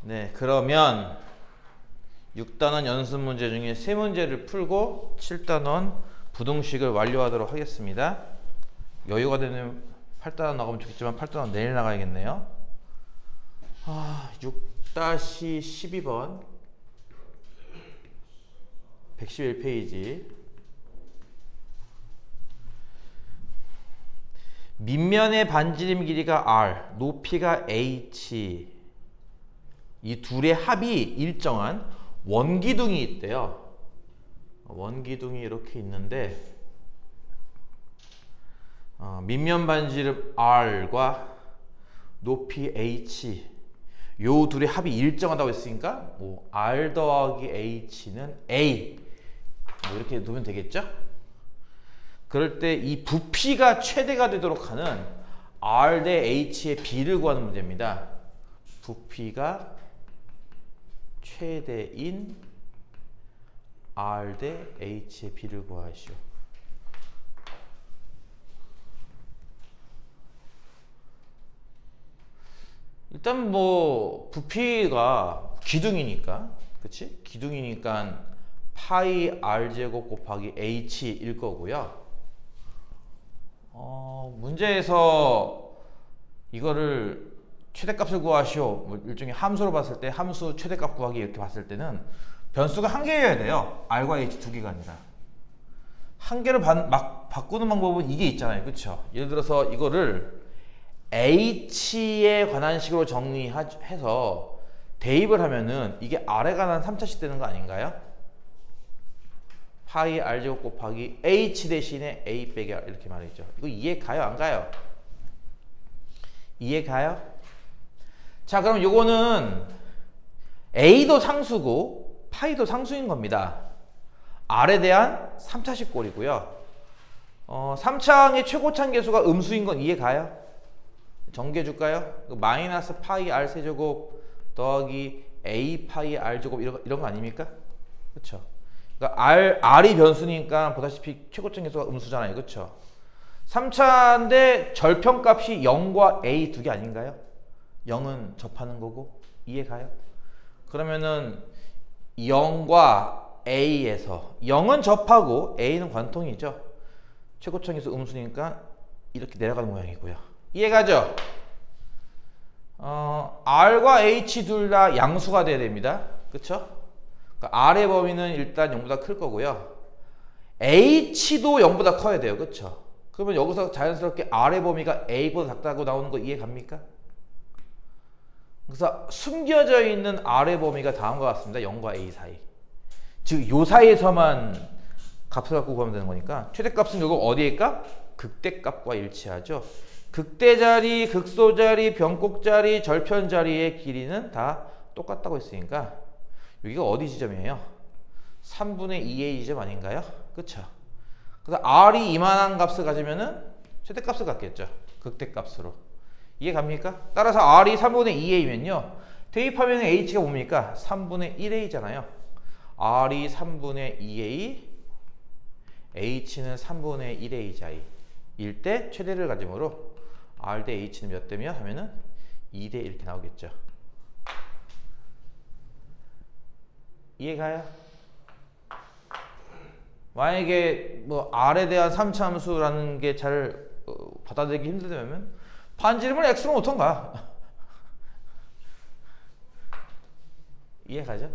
네, 그러면 6단원 연습 문제 중에 3문제를 풀고 7단원 부등식을 완료하도록 하겠습니다. 여유가 되면 8단원 나가면 좋겠지만 8단원 내일 나가야겠네요. 6-12번 111페이지. 밑면의 반지름 길이가 R, 높이가 H, 이 둘의 합이 일정한 원기둥이 있대요. 원기둥이 이렇게 있는데 밑면 반지름 R과 높이 H, 요 둘의 합이 일정하다고 했으니까 뭐 R 더하기 H는 A, 뭐 이렇게 두면 되겠죠? 그럴 때 이 부피가 최대가 되도록 하는 R 대 H의 비를 구하는 문제입니다. 부피가 최대인 R 대 H의 비를 구하시오. 일단 뭐 부피가 기둥이니까, 그치? 기둥이니까 파이 R 제곱 곱하기 H일 거고요. 문제에서 이거를 최대값을 구하시오, 뭐 일종의 함수로 봤을 때 함수 최대값 구하기 이렇게 봤을 때는 변수가 한 개여야 돼요. R과 H 두 개가 아니라. 한 개를 막 바꾸는 방법은 이게 있잖아요. 그쵸? 예를 들어서 이거를 H에 관한 식으로 정리해서 대입을 하면은 이게 R에 관한 3차식 되는 거 아닌가요? 파이 R제곱 곱하기 H 대신에 A 빼기 R 이렇게 말했죠. 이거 이해 가요? 안 가요? 이해 가요? 자, 그럼 요거는 A도 상수고 파이도 상수인 겁니다. R에 대한 3차식 꼴이고요. 3차항의 최고차항 계수가 음수인 건 이해 가요? 정리해 줄까요? 마이너스 파이 R 세제곱 더하기 A 파이 R 제곱 이런 거 아닙니까? 그쵸? 그러니까 R이 변수니까 보다시피 최고점 계수가 음수잖아요. 그쵸? 3차인데 절편값이 0과 A 두 개 아닌가요? 0은 접하는 거고. 이해 가요? 그러면은 0과 A에서 0은 접하고 A는 관통이죠. 최고점 계수 음수니까 이렇게 내려가는 모양이고요. 이해 가죠? R과 H 둘 다 양수가 돼야 됩니다. 그쵸? 그러니까 R의 범위는 일단 0보다 클 거고요. H도 0보다 커야 돼요. 그쵸? 그러면 여기서 자연스럽게 R의 범위가 A보다 작다고 나오는 거 이해 갑니까? 그래서 숨겨져 있는 R의 범위가 다음과 같습니다. 0과 A 사이. 즉, 요 사이에서만 값을 갖고 구하면 되는 거니까 최대값은 결국 어디에 값? 극대값과 일치하죠. 극대자리, 극소자리, 변곡자리, 절편자리의 길이는 다 똑같다고 했으니까 여기가 어디 지점이에요? 3분의 2의 지점 아닌가요? 그쵸? 그래서 R이 이만한 값을 가지면은 최대값을 갖겠죠. 극대값으로. 이해 갑니까? 따라서 R이 3분의 2A면요. 대입하면 H가 뭡니까? 3분의 1A잖아요. R이 3분의 2A, H는 3분의 1A자이 일 때 최대를 가지므로 R 대 H는 몇 대며 하면은 2대 이렇게 나오겠죠. 이해가요? 만약에 뭐 R에 대한 3차 함수라는 게 잘 받아들이기 힘들다면 반지름을 X로 놓던가. 이해가죠?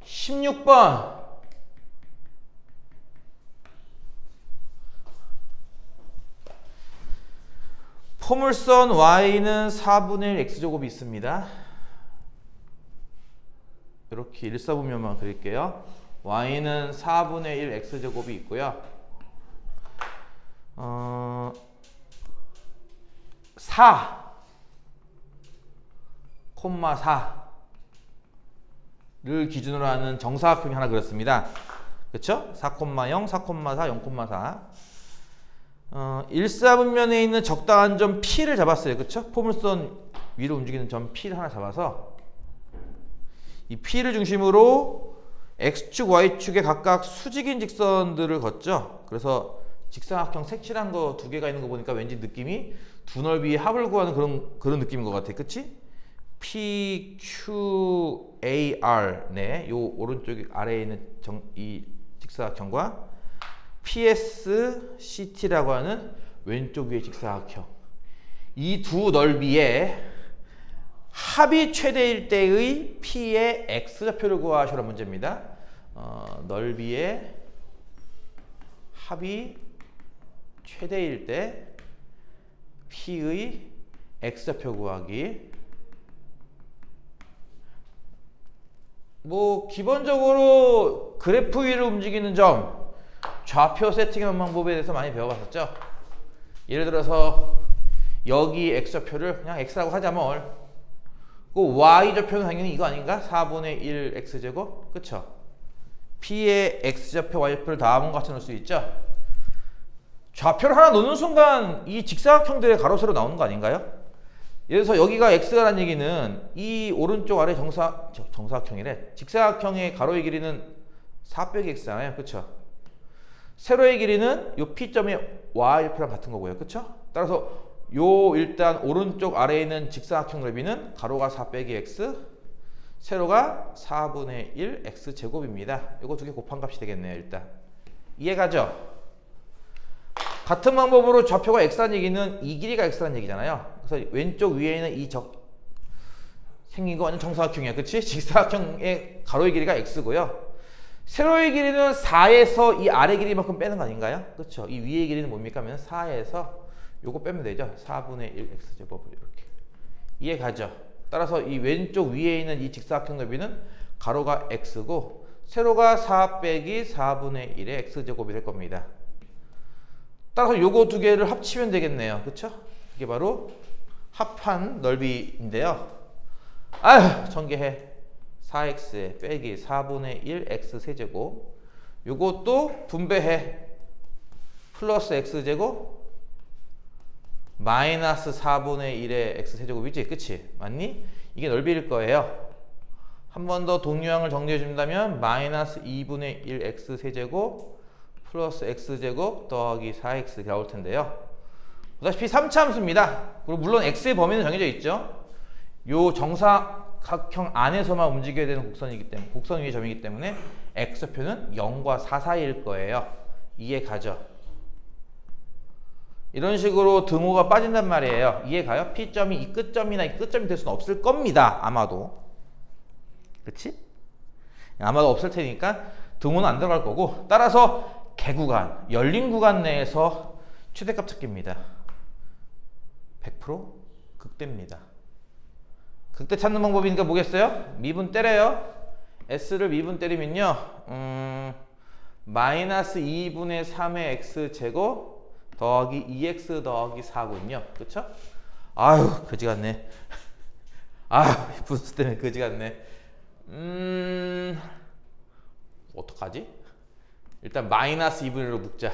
16번 포물선 Y는 4분의 1 X제곱이 있습니다. 이렇게 일사분면만 그릴게요. Y는 4분의 1 X제곱이 있고요. 4, 4를 기준으로 하는 정사각형이 하나 그렸습니다. 그쵸? 4,0, 4,4, 0,4. 일사분면에 있는 적당한 점 P를 잡았어요. 그쵸? 포물선 위로 움직이는 점 P를 하나 잡아서 이 P를 중심으로 X축, Y축에 각각 수직인 직선들을 걷죠. 그래서 직사각형 색칠한 거 두 개가 있는 거 보니까 왠지 느낌이 두 넓이의 합을 구하는 그런 느낌인 것 같아. 그치? PQAR 네, 요 오른쪽 아래에 있는 이 직사각형과 PSCT라고 하는 왼쪽 위의 직사각형, 이 두 넓이의 합이 최대일 때의 P의 X좌표를 구하시라는 문제입니다. 넓이의 합이 최대일 때 P의 X좌표 구하기. 뭐 기본적으로 그래프 위를 움직이는 점, 좌표 세팅하는 방법에 대해서 많이 배워봤었죠. 예를 들어서 여기 X좌표를 그냥 X라고 하자면 그 Y좌표는 당연히 이거 아닌가? 4분의 1 X제곱? 그쵸? P의 X좌표 Y좌표를 다음과 같이 넣을 수 있죠. 좌표를 하나 놓는 순간 이 직사각형들의 가로 세로 나오는 거 아닌가요? 예를 들어서 여기가 X라는 얘기는 이 오른쪽 아래 정사각형이래. 직사각형의 가로의 길이는 4 빼기 X잖아요. 그쵸? 세로의 길이는 요 P점의 Y좌표랑 같은 거고요. 그쵸? 따라서 요 일단 오른쪽 아래에 있는 직사각형 넓이는 가로가 4 빼기 X, 세로가 4분의 1 X제곱입니다. 요거 두 개 곱한 값이 되겠네요. 일단 이해가죠? 같은 방법으로 좌표가 X라는 얘기는 이 길이가 X라는 얘기잖아요. 그래서 왼쪽 위에 있는 이 생긴 거 완전 정사각형이야. 그치? 직사각형의 가로의 길이가 X고요. 세로의 길이는 4에서 이 아래 길이만큼 빼는 거 아닌가요? 그렇죠? 이 위의 길이는 뭡니까? 하면 4에서 요거 빼면 되죠. 4분의 1 X제곱을 이렇게. 이해 가죠? 따라서 이 왼쪽 위에 있는 이 직사각형 넓이는 가로가 X고 세로가 4 빼기 4분의 1의 X제곱이 될 겁니다. 따라서 요거 두 개를 합치면 되겠네요. 그쵸? 이게 바로 합한 넓이인데요. 아휴, 전개해. 4x 빼기 4분의 1 x 세제곱. 요것도 분배해. 플러스 x제곱 마이너스 4분의 1의 x 세제곱이지. 그치? 맞니? 이게 넓이일 거예요. 한 번 더 동류항을 정리해 준다면 마이너스 2분의 1 x 세제곱 플러스 x제곱 더하기 4x 이렇게 나올 텐데요. 보다시피 3차 함수입니다. 그리고 물론 x의 범위는 정해져 있죠. 요 정사각형 안에서만 움직여야 되는 곡선이기 때문에, 곡선 위의 점이기 때문에 x표는 0과 4 사이일 거예요. 이해 가죠? 이런 식으로 등호가 빠진단 말이에요. 이해 가요? P점이 이 끝점이나 이 끝점이 될 수는 없을 겁니다. 아마도. 그치? 아마도 없을 테니까 등호는 안 들어갈 거고, 따라서 개구간, 열린 구간 내에서 최대값 찾기입니다. 100% 극대입니다. 극대 찾는 방법이니까 뭐겠어요? 미분 때려요. S를 미분 때리면요. 마이너스 2분의 3의 X제곱 더하기 2X 더하기 4군요. 그쵸? 아유, 그지 같네. 아, 분수 때문에 그지 같네. 어떡하지? 일단 마이너스 2분으로 묶자.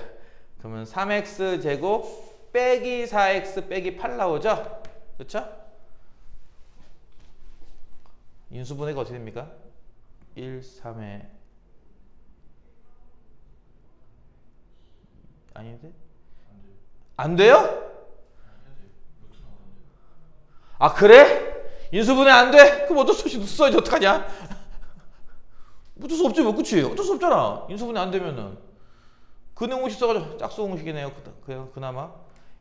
그러면 3x 제곱 빼기 4x 빼기 8 나오죠? 그렇죠? 인수분해가 어떻게 됩니까? 1, 3에 아닌데? 안 돼요? 아, 그래? 인수분해 안 돼? 그럼 어쩔 수 없이 써야지. 어떡하냐? 어쩔 수 없지 뭐. 그치? 어쩔 수 없잖아. 인수분해 안 되면은 근형공식 써가지고 짝수 공식이네요. 그나마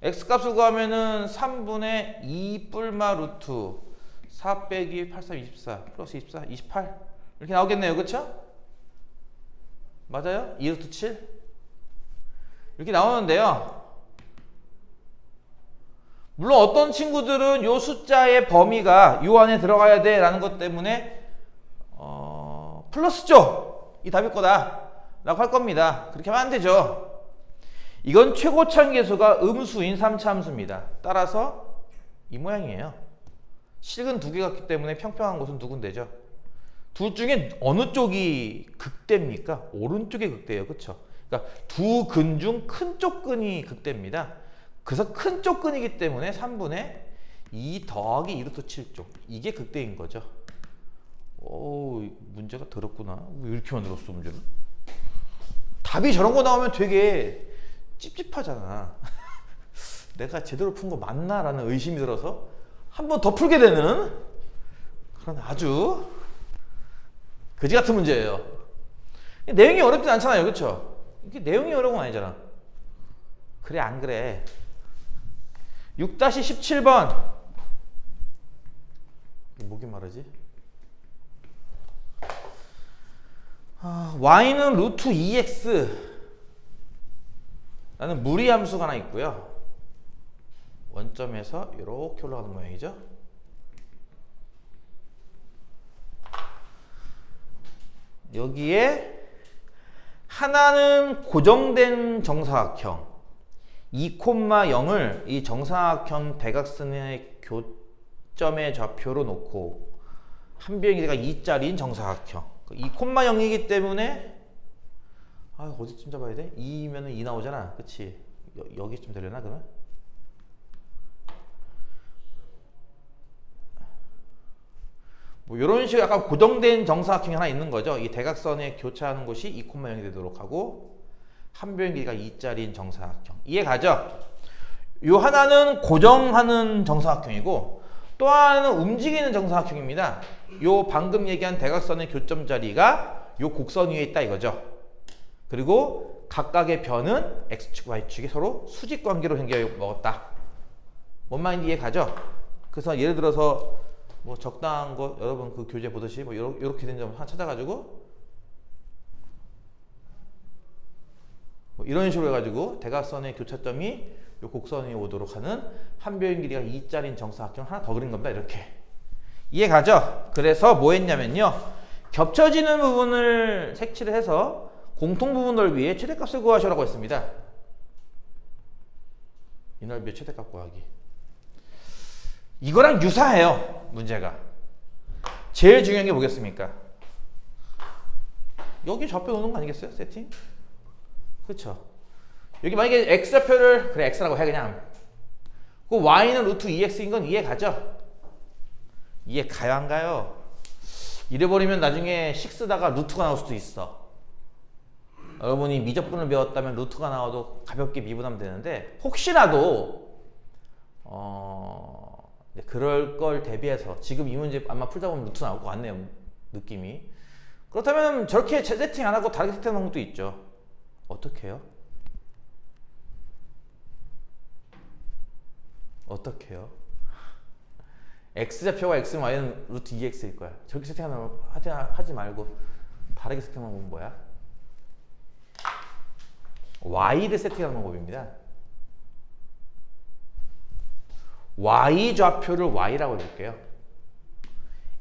x 값을 구하면은 3분의 2 뿔마 루트 4 빼기 8, 3, 24 플러스 24, 28 이렇게 나오겠네요. 그쵸? 맞아요? 2 루트 7 이렇게 나오는데요. 물론 어떤 친구들은 요 숫자의 범위가 요 안에 들어가야 돼 라는 것 때문에 플러스죠. 이 답일 거다 라고 할 겁니다. 그렇게 하면 안 되죠. 이건 최고차계수가 음수인 3차 함수입니다. 따라서 이 모양이에요. 식은 두 개 같기 때문에 평평한 곳은 두 군데죠. 둘 중에 어느 쪽이 극대입니까? 오른쪽이 극대예요. 그쵸? 그러니까 두 근 중 큰 쪽 근이 극대입니다. 그래서 큰 쪽 근이기 때문에 3분의 2 더하기 2 루트 7쪽 이게 극대인 거죠. 오, 문제가 더럽구나. 왜 이렇게 만들었어 문제를? 답이 저런 거 나오면 되게 찝찝하잖아. 내가 제대로 푼 거 맞나? 라는 의심이 들어서 한 번 더 풀게 되는 그런 아주 그지 같은 문제예요. 내용이 어렵진 않잖아요. 그렇죠? 이게 내용이 어려운 건 아니잖아. 그래 안 그래? 6-17번 뭐기 말하지? y는 루트 2x 라는 무리함수가 하나 있고요. 원점에서 이렇게 올라가는 모양이죠. 여기에 하나는 고정된 정사각형 2,0을 이 정사각형 대각선의 교점의 좌표로 놓고 한 변의 길이가 2짜리인 정사각형 2,0이기 때문에 어디쯤 잡아야 돼? 2면은 2 나오잖아. 그치? 여기쯤 되려나 그러면? 뭐 이런 식으로 약간 고정된 정사각형이 하나 있는 거죠. 이 대각선에 교차하는 곳이 2,0이 되도록 하고 한 변의 길이가 2짜리인 정사각형. 이해 가죠? 요 하나는 고정하는 정사각형이고 또 하나는 움직이는 정사각형입니다. 요 방금 얘기한 대각선의 교점 자리가 요 곡선 위에 있다 이거죠. 그리고 각각의 변은 x축, y축이 서로 수직 관계로 생겨 먹었다. 뭔 말인지 이해 가죠? 그래서 예를 들어서 뭐 적당한 거 여러분 그 교재 보듯이 뭐 이렇게 된 점 하나 찾아가지고 뭐 이런 식으로 해가지고 대각선의 교차점이 요 곡선이 오도록 하는 한 변의 길이가 2짜리인 정사각형 하나 더 그린 겁니다. 이렇게 이해 가죠? 그래서 뭐 했냐면요, 겹쳐지는 부분을 색칠을 해서 공통 부분 넓이의 최대값을 구하시라고 했습니다. 이 넓이의 최대값 구하기. 이거랑 유사해요. 문제가 제일 중요한 게 뭐겠습니까? 여기 좌표 놓는 거 아니겠어요? 세팅? 그쵸? 여기 만약에 x좌표를 그래 x라고 해 그냥. 그 y는 루트 2x인 건 이해 가죠? 이해 가요 안 가요? 이래버리면 나중에 식 쓰다가 루트가 나올 수도 있어. 여러분이 미적분을 배웠다면 루트가 나와도 가볍게 미분하면 되는데 혹시라도 그럴 걸 대비해서 지금 이 문제 아마 풀다 보면 루트 나올 것 같네요. 느낌이. 그렇다면 저렇게 세팅 안 하고 다르게 세팅하는 것도 있죠. 어떻게 해요? 어떻게 해요? x좌표가 x는 y는 루트 2x일 거야. 저렇게 세팅하면 하지 말고 다르게 세팅하는 건 뭐야? y를 세팅하는 방법입니다. y좌표를 y라고 해볼게요.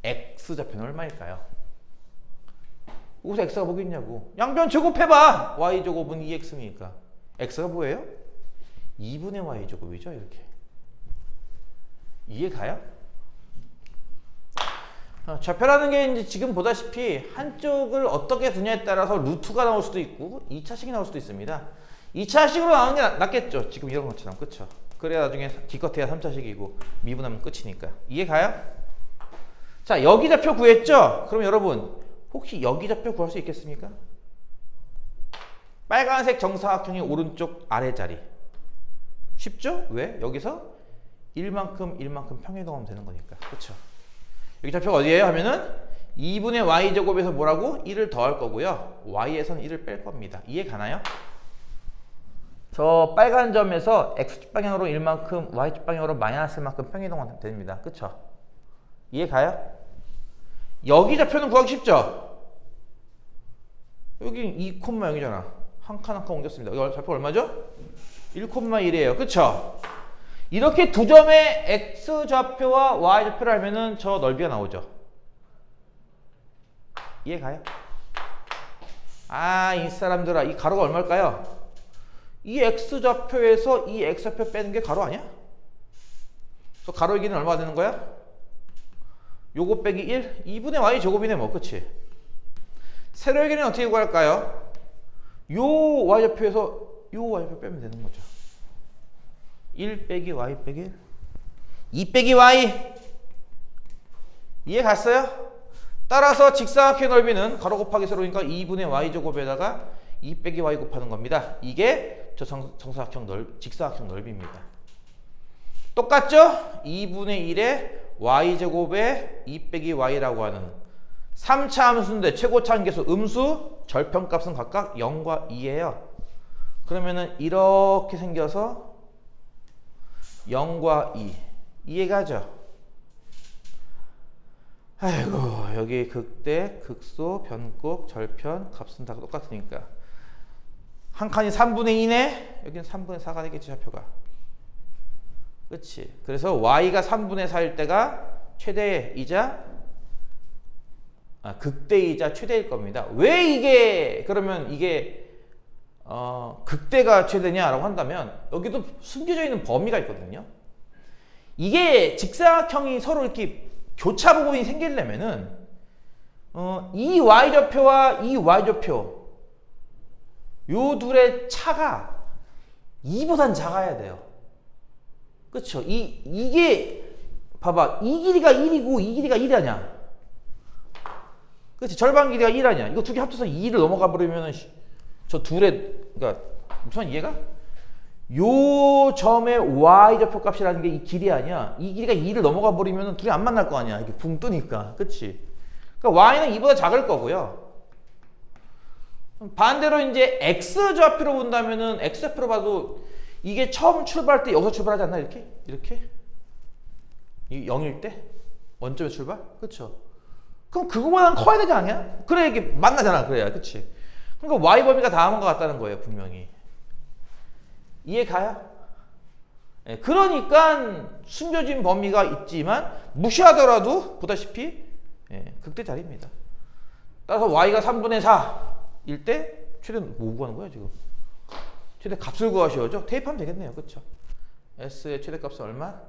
x좌표는 얼마일까요? 여기서 x가 뭐겠냐고. 양변 제곱해봐. y제곱은 2x니까 x가 뭐예요? 2분의 y제곱이죠. 이렇게 이해 가요? 좌표라는 게 이제 지금 보다시피 한쪽을 어떻게 두냐에 따라서 루트가 나올 수도 있고 2차식이 나올 수도 있습니다. 2차식으로 나오는 게 낫겠죠. 지금 이런 것처럼. 그쵸? 그래야 나중에 기껏해야 3차식이고 미분하면 끝이니까. 이해 가요? 자, 여기 좌표 구했죠? 그럼 여러분 혹시 여기 좌표 구할 수 있겠습니까? 빨간색 정사각형의 오른쪽 아래 자리. 쉽죠? 왜? 여기서 1만큼 평행이동하면 되는 거니까. 그쵸? 여기 좌표가 어디예요? 하면은 2분의 y제곱에서 뭐라고? 1을 더할 거고요. y에서는 1을 뺄 겁니다. 이해 가나요? 저 빨간 점에서 x축 방향으로 1만큼, y축 방향으로 마이너스 1만큼 평행이동하면 됩니다. 그쵸? 이해 가요? 여기 좌표는 구하기 쉽죠? 여기 2,0이잖아. 한 칸 한 칸 옮겼습니다. 여기 좌표 얼마죠? 1,1이에요. 그쵸? 이렇게 두 점의 x좌표와 y좌표를 알면은 저 넓이가 나오죠. 이해 가요? 이 사람들아, 이 가로가 얼마일까요? 이 x좌표에서 이 x좌표 빼는 게 가로 아니야? 그래서 가로의 길이는 얼마가 되는 거야? 요거 빼기 1? 2분의 y제곱이네 뭐. 그치? 세로의 길이는 어떻게 구할까요? 요 y좌표에서 요 y좌표 빼면 되는 거죠. 1 빼기 y 빼기 1, 2 빼기 y. 이해 갔어요? 따라서 직사각형의 넓이는 가로 곱하기 세로니까 2분의 y제곱에다가 2 빼기 y 곱하는 겁니다. 이게 저 정사각형 직사각형 넓이입니다. 똑같죠? 2분의 1에 y제곱에 2 빼기 y라고 하는 3차 함수인데 최고차 한계수 음수 절편값은 각각 0과 2예요. 그러면은 이렇게 생겨서 0과 2 이해가죠? 아이고 여기 극대, 극소, 변곡, 절편 값은 다 똑같으니까 한 칸이 3분의 2네? 여기는 3분의 4가 되겠지 좌표가. 그치? 그래서 y가 3분의 4일 때가 최대이자 극대이자 최대일 겁니다. 왜 이게 그러면 이게 극대가 최대냐라고 한다면 여기도 숨겨져 있는 범위가 있거든요. 이게 직사각형이 서로 이렇게 교차 부분이 생기려면은 이 y좌표와 이 y좌표 요 둘의 차가 2보단 작아야 돼요. 그쵸? 이게 봐봐. 이 길이가 1이고 이 길이가 1이 아니야. 그치? 절반 길이가 1 아니야. 이거 두 개 합쳐서 2를 넘어가 버리면은 저 둘의 그러니까 무슨 이해가? 요 점의 y좌표 값이라는 게 이 길이 아니야. 이 길이가 2를 넘어가 버리면은 둘이 안 만날 거 아니야. 이렇게 붕 뜨니까. 그치? 그러니까 y는 2보다 작을 거고요. 반대로 이제 x좌표로 본다면은 x좌표로 봐도 이게 처음 출발할 때 여기서 출발하지 않나? 이렇게? 이렇게? 이 0일 때? 원점의 출발? 그쵸? 그럼 그거보다는 커야 되지 않냐? 그래 이게 만나잖아. 그래야. 그치? 그러니까 y 범위가 다음과 같다는 거예요. 분명히. 이해 가요? 예, 그러니까 숨겨진 범위가 있지만 무시하더라도 보다시피 극대 자리입니다. 따라서 y가 3분의 4일 때 최대 뭐 구하는 거야 지금? 최대 값을 구하셔야죠. 대입하면 되겠네요. 그쵸? s의 최대값은 얼마?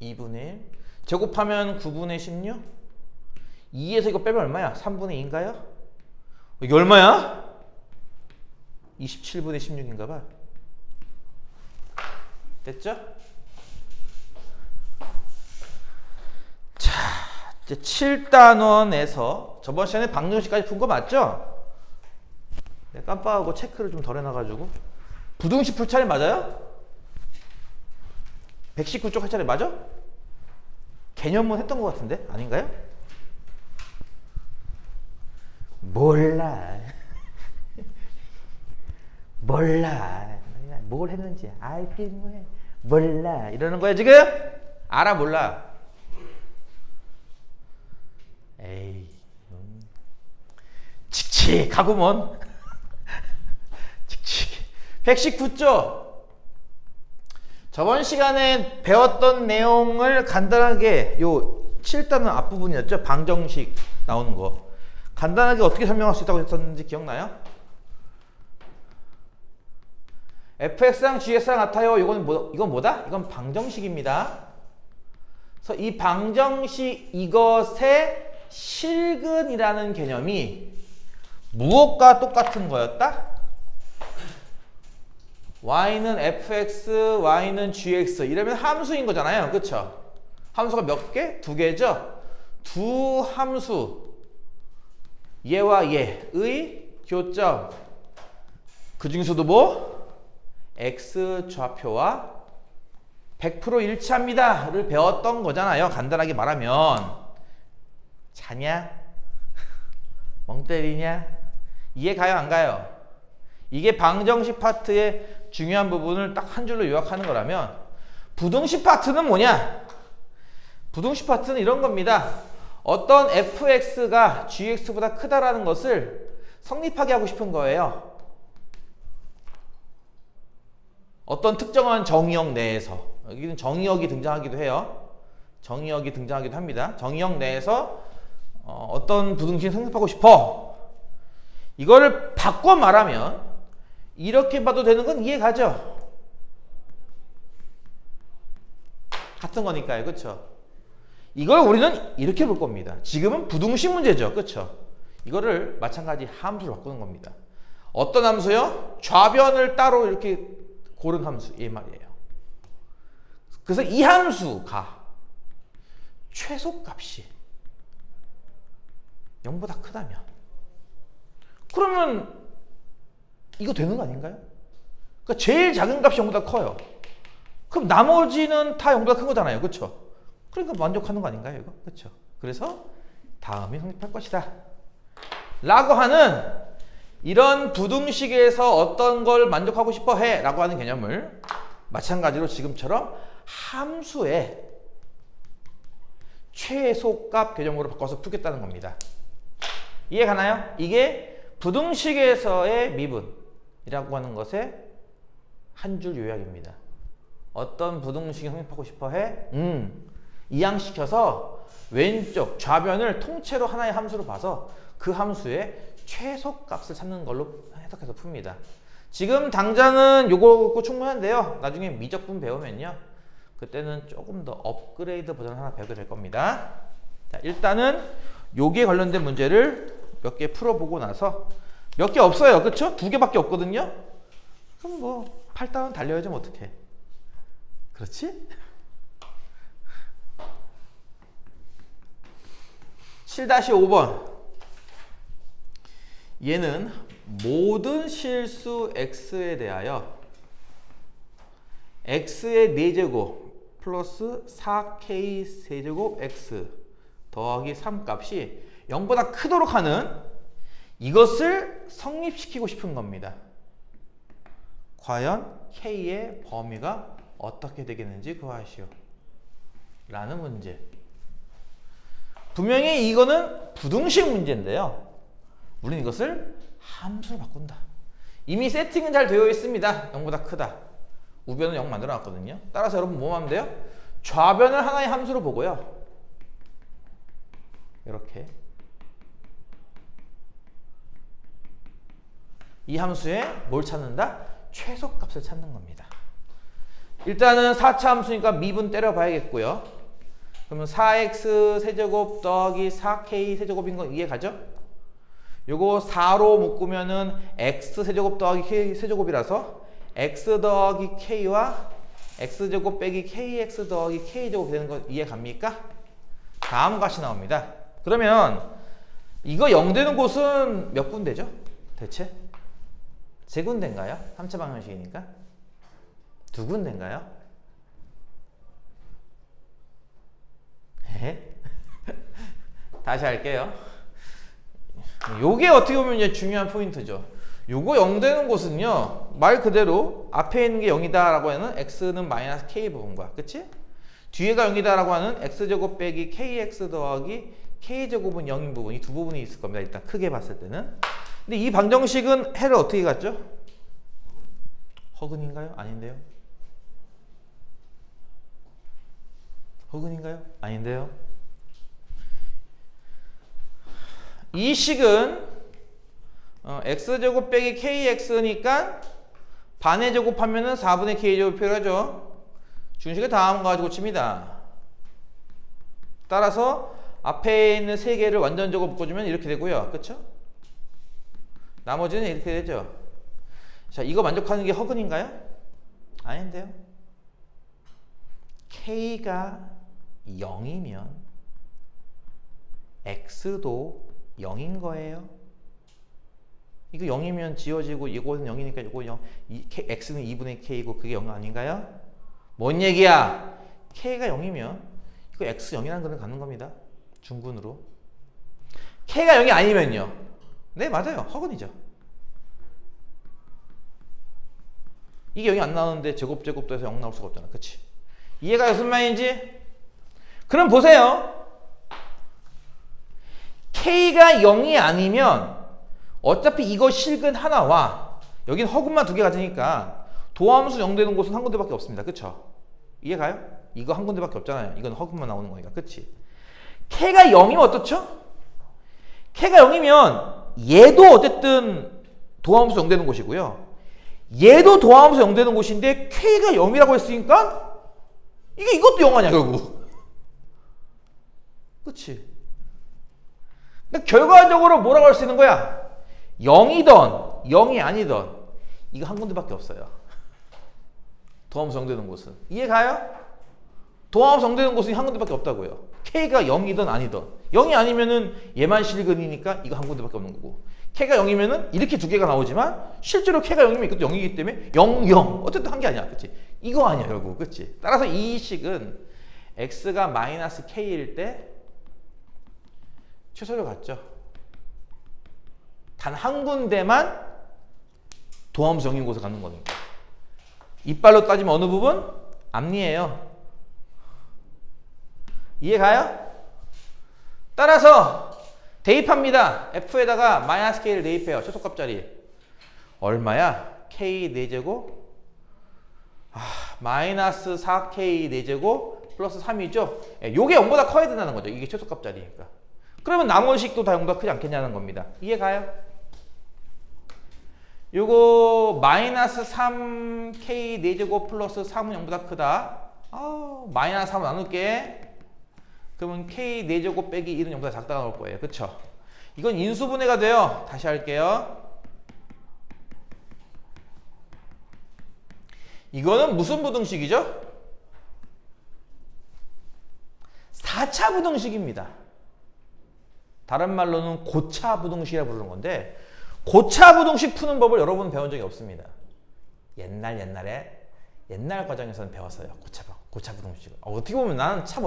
2분의 1 제곱하면 9분의 16 2에서 이거 빼면 얼마야? 3분의 2인가요? 이게 얼마야? 27분의 16인가 봐. 됐죠? 자, 이제 7단원에서 저번 시간에 방정식까지 푼 거 맞죠? 내가 깜빡하고 체크를 좀 덜 해놔가지고. 부등식 풀 차례 맞아요? 119쪽 할 차례 맞아? 개념은 했던 것 같은데? 아닌가요? 몰라. 몰라. 뭘 했는지 알긴 왜 몰라. 이러는 거야 지금? 알아 몰라? 에이 칙칙하구먼. 칙칙. 119조. 저번 시간에 배웠던 내용을 간단하게 요 7단원 앞부분이었죠. 방정식 나오는 거 간단하게 어떻게 설명할 수 있다고 했었는지 기억나요? fx랑 gx랑 같아요. 이건 뭐다? 이건 방정식입니다. 그래서 이 방정식 이것의 실근이라는 개념이 무엇과 똑같은 거였다? y는 fx, y는 gx 이러면 함수인 거잖아요. 그쵸? 함수가 몇 개? 두 개죠? 두 함수 얘와 얘의 교점 그 중에서도 뭐? x좌표와 100% 일치합니다를 배웠던 거잖아요. 간단하게 말하면. 자냐? 멍 때리냐? 이해 가요 안 가요? 이게 방정식 파트의 중요한 부분을 딱 한 줄로 요약하는 거라면 부등식 파트는 뭐냐? 부등식 파트는 이런 겁니다. 어떤 fx가 gx보다 크다라는 것을 성립하게 하고 싶은 거예요. 어떤 특정한 정의역 내에서. 여기는 정의역이 등장하기도 해요. 정의역이 등장하기도 합니다. 정의역 내에서 어떤 부등식을 성립하고 싶어. 이거를 바꿔 말하면 이렇게 봐도 되는 건 이해가죠? 같은 거니까요. 그쵸? 이걸 우리는 이렇게 볼 겁니다. 지금은 부등식 문제죠. 그쵸? 이거를 마찬가지 함수로 바꾸는 겁니다. 어떤 함수요? 좌변을 따로 이렇게 고른 함수. 이 말이에요. 그래서 이 함수가 최소값이 0보다 크다면 그러면 이거 되는 거 아닌가요? 그러니까 제일 작은 값이 0보다 커요. 그럼 나머지는 다 0보다 큰 거잖아요. 그쵸? 그러니까 만족하는 거 아닌가요, 이거? 그렇죠? 그래서 다음이 성립할 것이다. 라고 하는 이런 부등식에서 어떤 걸 만족하고 싶어 해 라고 하는 개념을 마찬가지로 지금처럼 함수의 최소값 개념으로 바꿔서 풀겠다는 겁니다. 이해 가나요? 이게 부등식에서의 미분이라고 하는 것의 한 줄 요약입니다. 어떤 부등식이 성립하고 싶어 해? 이항시켜서 왼쪽 좌변을 통째로 하나의 함수로 봐서 그 함수의 최소값을 찾는 걸로 해석해서 풉니다. 지금 당장은 요거 갖고 충분한데요. 나중에 미적분 배우면요. 그때는 조금 더 업그레이드 버전 하나 배우게 될 겁니다. 자, 일단은 여기에 관련된 문제를 몇 개 풀어보고 나서 몇 개 없어요. 그쵸? 2개밖에 없거든요. 그럼 뭐 8단원 달려야지 뭐 어떡해. 그렇지? 7-5번 얘는 모든 실수 x에 대하여 x의 4제곱 플러스 4k 세제곱 x 더하기 3 값이 0보다 크도록 하는 이것을 성립시키고 싶은 겁니다. 과연 k의 범위가 어떻게 되겠는지 구하시오. 라는 문제. 분명히 이거는 부등식 문제인데요. 우리는 이것을 함수로 바꾼다. 이미 세팅은 잘 되어 있습니다. 0보다 크다. 우변은 0 만들어 놨거든요. 따라서 여러분 뭐 하면 돼요? 좌변을 하나의 함수로 보고요. 이렇게 이 함수에 뭘 찾는다? 최소값을 찾는 겁니다. 일단은 4차 함수니까 미분 때려 봐야겠고요. 그러면 4x 세제곱 더하기 4k 세제곱인 건 이해 가죠? 요거 4로 묶으면은 x 세제곱 더하기 k 세제곱이라서 x 더하기 k와 x제곱 빼기 kx 더하기 k제곱 되는 거 이해 갑니까? 다음 값이 나옵니다. 그러면 이거 0 되는 곳은 몇 군데죠? 대체? 3군데인가요? 3차 방정식이니까? 2군데인가요? 다시 할게요. 요게 어떻게 보면 이제 중요한 포인트죠. 요거 0 되는 곳은요, 말 그대로 앞에 있는 게 0이다 라고 하는 x는 마이너스 k 부분과, 그치? 뒤에가 0이다 라고 하는 x제곱 빼기 kx 더하기 k제곱은 0인 부분, 이 두 부분이 있을 겁니다. 일단 크게 봤을 때는. 근데 이 방정식은 해를 어떻게 갔죠? 허근인가요? 아닌데요? 허근인가요? 아닌데요? 이 식은 x제곱 빼기 kx니까 반의 제곱하면은 4분의 k제곱 필요하죠. 중식을 다음과 가지고 칩니다. 따라서 앞에 있는 3개를 완전 제곱 묶어주면 이렇게 되고요. 그쵸? 나머지는 이렇게 되죠. 자, 이거 만족하는 게 허근인가요? 아닌데요. k가 0이면 x도 0인 거예요. 이거 0이면 지워지고 이거는 0이니까 이거 0, x는 2분의 k고 그게 0 아닌가요? 뭔 얘기야? k가 0이면 이거 x 0이라는 거는 가는 겁니다. 중군으로. k가 0이 아니면요. 네, 맞아요. 허근이죠. 이게 0이 안 나오는데 제곱도 해서 0 나올 수가 없잖아. 그치? 이해가 무슨 말인지? 그럼 보세요. k가 0이 아니면 어차피 이거 실근 하나와 여긴 허근만 2개 가지니까 도함수 0 되는 곳은 한 군데밖에 없습니다. 그쵸? 이해가요? 이거 한 군데밖에 없잖아요. 이건 허근만 나오는 거니까. 그치? k가 0이면 어떻죠? k가 0이면 얘도 어쨌든 도함수 0 되는 곳이고요. 얘도 도함수 0 되는 곳인데 k가 0이라고 했으니까 이것도 0 아니야 결국. 그치? 그러니까 결과적으로 뭐라고 할 수 있는 거야? 0이던 0이 아니던 이거 한 군데밖에 없어요. 도함수 0 되는 곳은. 이해가요? 도함수 0 되는 곳은 한 군데밖에 없다고요. k가 0이든 아니든 0이 아니면은 얘만 실근이니까 이거 한 군데밖에 없는 거고, k가 0이면은 이렇게 2개가 나오지만 실제로 k가 0이면 이것도 0이기 때문에 0, 0 어쨌든 한 게 아니야. 그치? 이거 아니야 결국. 그치? 따라서 이 식은 x가 마이너스 k일 때 최소를 갖죠. 단 한 군데만 도함수 정인 곳에 갖는 거니까. 이빨로 따지면 어느 부분? 앞니예요. 이해가요? 따라서 대입합니다. f에다가 마이너스 k를 대입해요. 최소값 자리. 얼마야? k 4제곱 마이너스 4k 4제곱 플러스 3이죠. 요게 0보다 커야 된다는 거죠. 이게 최소값 자리니까. 그러면 나머지식도 다 0보다 크지 않겠냐는 겁니다. 이해가요? 요거 마이너스 3k 4제곱 플러스 3은 0보다 크다. 마이너스 3을 나눌게. 그러면 k 4제곱 빼기 1은 0보다 작다가 나올 거예요. 그쵸? 이건 인수분해가 돼요. 다시 할게요. 이거는 무슨 부등식이죠? 4차 부등식입니다. 다른 말로는 고차 부등식이라고 부르는 건데 고차 부등식 푸는 법을 여러분 배운 적이 없습니다. 옛날 과정에서는 배웠어요. 고차 부등식을. 어떻게 보면 나는 참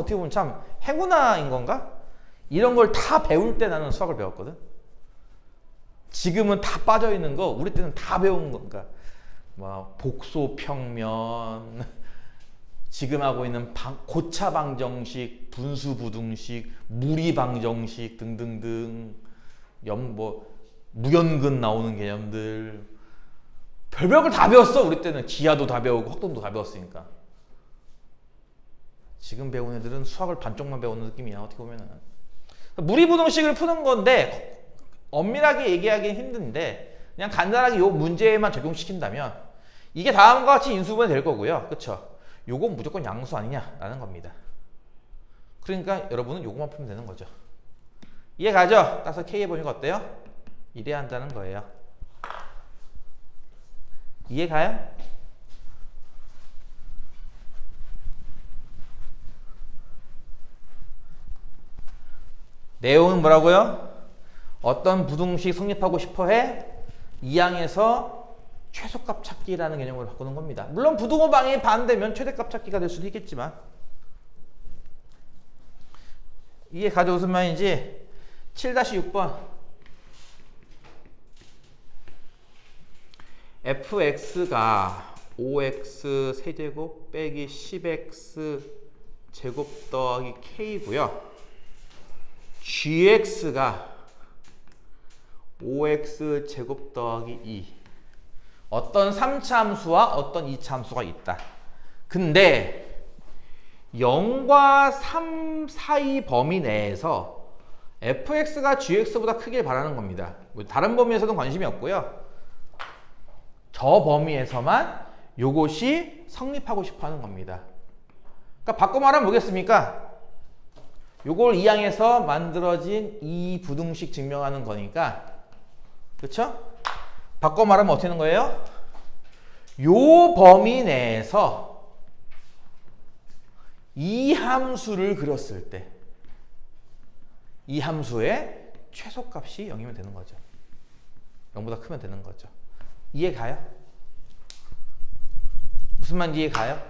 행운아인 건가? 이런 걸 다 배울 때 나는 수학을 배웠거든. 지금은 다 빠져 있는 거 우리 때는 다 배운 건가? 뭐 복소 평면, 지금 하고 있는 고차 방정식, 분수 부등식, 무리 방정식 등등등, 무연근 나오는 개념들 별별 걸 다 배웠어. 우리 때는 기하도 다 배우고 확동도 다 배웠으니까. 지금 배운 애들은 수학을 반쪽만 배우는 느낌이야. 어떻게 보면은 무리 부등식을 푸는 건데 엄밀하게 얘기하기는 힘든데 그냥 간단하게 요 문제에만 적용시킨다면 이게 다음과 같이 인수분해 될 거고요. 그쵸? 요건 무조건 양수 아니냐라는 겁니다. 그러니까 여러분은 요거만 풀면 되는 거죠. 이해가죠? 따라서 K 해보니까 어때요? 이래야 한다는 거예요. 이해가요? 내용은 뭐라고요? 어떤 부등식 성립하고 싶어해? 2항에서 최소값 찾기라는 개념으로 바꾸는 겁니다. 물론 부등호방이 반대면 최대값 찾기가 될 수도 있겠지만 이게 가져 무슨 말인지 7-6번 fx가 5x 세제곱 빼기 10x 제곱 더하기 k고요. gx가 5x 제곱 더하기 2 어떤 3차 함수와 어떤 2차 함수가 있다. 근데 0과 3 사이 범위 내에서 fx가 gx보다 크길 바라는 겁니다. 다른 범위에서는 관심이 없고요. 저 범위에서만 요것이 성립하고 싶어 하는 겁니다. 그러니까 바꿔 말하면 뭐겠습니까? 요걸 2항에서 만들어진 이 부등식 증명하는 거니까, 그렇죠? 바꿔 말하면 어떻게 하는 거예요? 요 범위 내에서 이 함수를 그렸을 때 이 함수의 최소값이 0이면 되는 거죠. 0보다 크면 되는 거죠. 이해 가요? 무슨 말인지 이해 가요?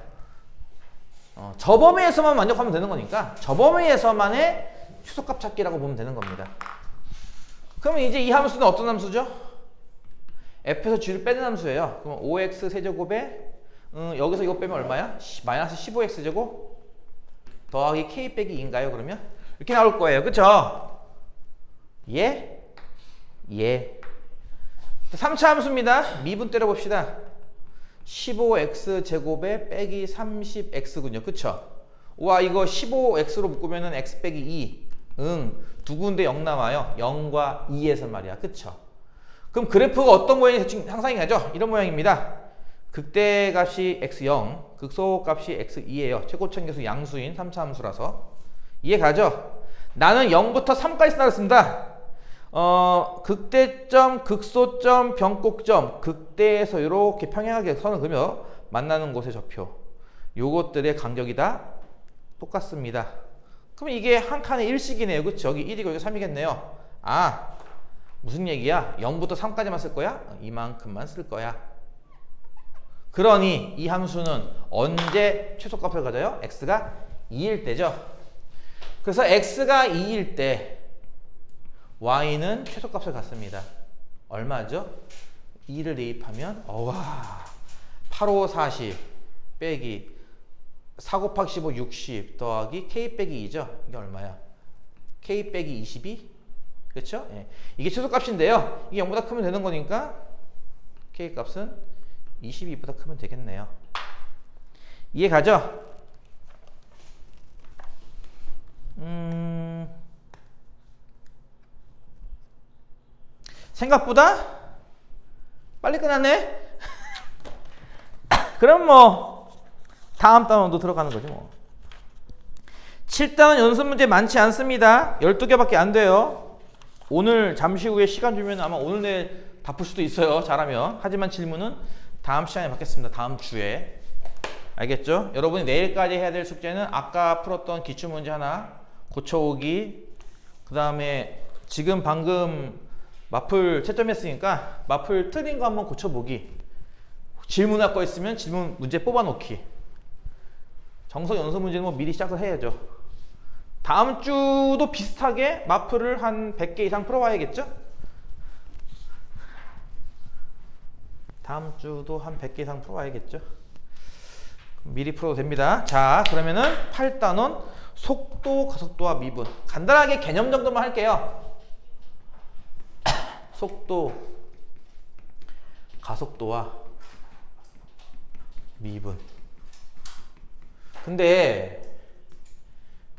저 범위에서만 만족하면 되는 거니까 저 범위에서만의 최소값 찾기라고 보면 되는 겁니다. 그러면 이제 이 함수는 어떤 함수죠? f에서 g를 빼는 함수예요. 그럼 5x 세제곱에 여기서 이거 빼면 얼마야? 마이너스 15x 제곱 더하기 k 빼기 2인가요? 그러면 이렇게 나올 거예요. 그쵸? 예? 예. 3차 함수입니다. 미분 때려봅시다. 15x 제곱에 빼기 30x군요. 그쵸? 와, 이거 15x로 묶으면은 x 빼기 2. 두 군데 0 남아요. 0과 2에서 말이야. 그쵸? 그럼 그래프가 어떤 모양이 대충 상상이 가죠? 이런 모양입니다. 극대값이 x0, 극소값이 x2예요. 최고차계수 양수인 3차 함수라서. 이해 가죠? 나는 0부터 3까지 나눴습니다. 극대점, 극소점, 변곡점, 극대에서 이렇게 평행하게 선을 그으며 만나는 곳의 좌표. 요것들의 간격이 다 똑같습니다. 그럼 이게 한 칸의 일식이네요. 그쵸? 여기 1이고 여기 3이겠네요. 아, 무슨 얘기야? 0부터 3까지만 쓸 거야? 이만큼만 쓸 거야. 그러니 이 함수는 언제 최소값을 가져요? x가 2일 때죠. 그래서 x가 2일 때 y는 최소값을 갖습니다. 얼마죠? 2를 대입하면 8, 5, 40 빼기 4 곱하기 15, 60 더하기 k 빼기 2죠. 이게 얼마야? k 빼기 22? 그렇죠? 예. 이게 최소값인데요. 이게 0보다 크면 되는 거니까 k 값은 22보다 크면 되겠네요. 이해 가죠? 생각보다 빨리 끝났네? 그럼 뭐 다음 단원도 들어가는 거지 뭐. 7단원 연습 문제 많지 않습니다. 12개밖에 안 돼요. 오늘 잠시 후에 시간 주면 아마 오늘 내일 다 풀 수도 있어요. 잘하면. 하지만 질문은 다음 시간에 받겠습니다. 다음 주에. 알겠죠? 여러분이 내일까지 해야 될 숙제는 아까 풀었던 기출문제 하나 고쳐오기, 그 다음에 지금 방금 마플 채점했으니까 마플 틀린 거 한번 고쳐보기, 질문할 거 있으면 질문 문제 뽑아놓기, 정석 연습 문제는 뭐 미리 시작을 해야죠. 다음 주도 비슷하게 마플을 한 100개 이상 풀어봐야겠죠? 다음 주도 한 100개 이상 풀어봐야겠죠? 미리 풀어도 됩니다. 자, 그러면은 8단원 속도, 가속도와 미분. 간단하게 개념 정도만 할게요. 속도, 가속도와 미분. 근데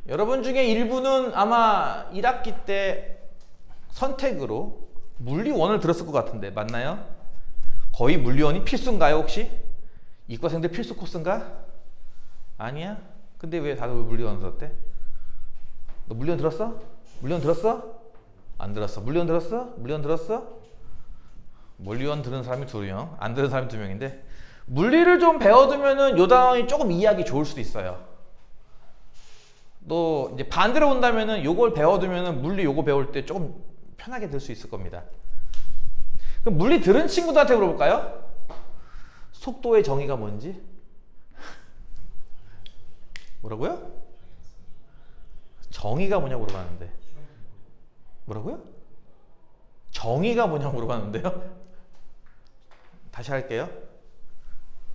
여러분 중에 일부는 아마 1학기 때 선택으로 물리원을 들었을 것 같은데 맞나요? 거의 물리원이 필수인가요 혹시? 이과생들 필수 코스인가? 아니야? 근데 왜 다들 물리원 들었대? 너 물리원 들었어? 물리원 들었어? 안 들었어. 물리원 들었어? 물리원 들었어? 물리원 들은 사람이 2명, 안 들은 사람이 2명인데 물리를 좀 배워두면은 요 단원이 조금 이해하기 좋을 수도 있어요. 또 이제 반대로 본다면은 요걸 배워두면은 물리 요거 배울 때 조금 편하게 들 수 있을 겁니다. 그럼 물리 들은 친구들한테 물어볼까요? 속도의 정의가 뭔지? 뭐라고요? 정의가 뭐냐고 물어봤는데. 뭐라고요? 정의가 뭐냐고 물어봤는데요. 다시 할게요.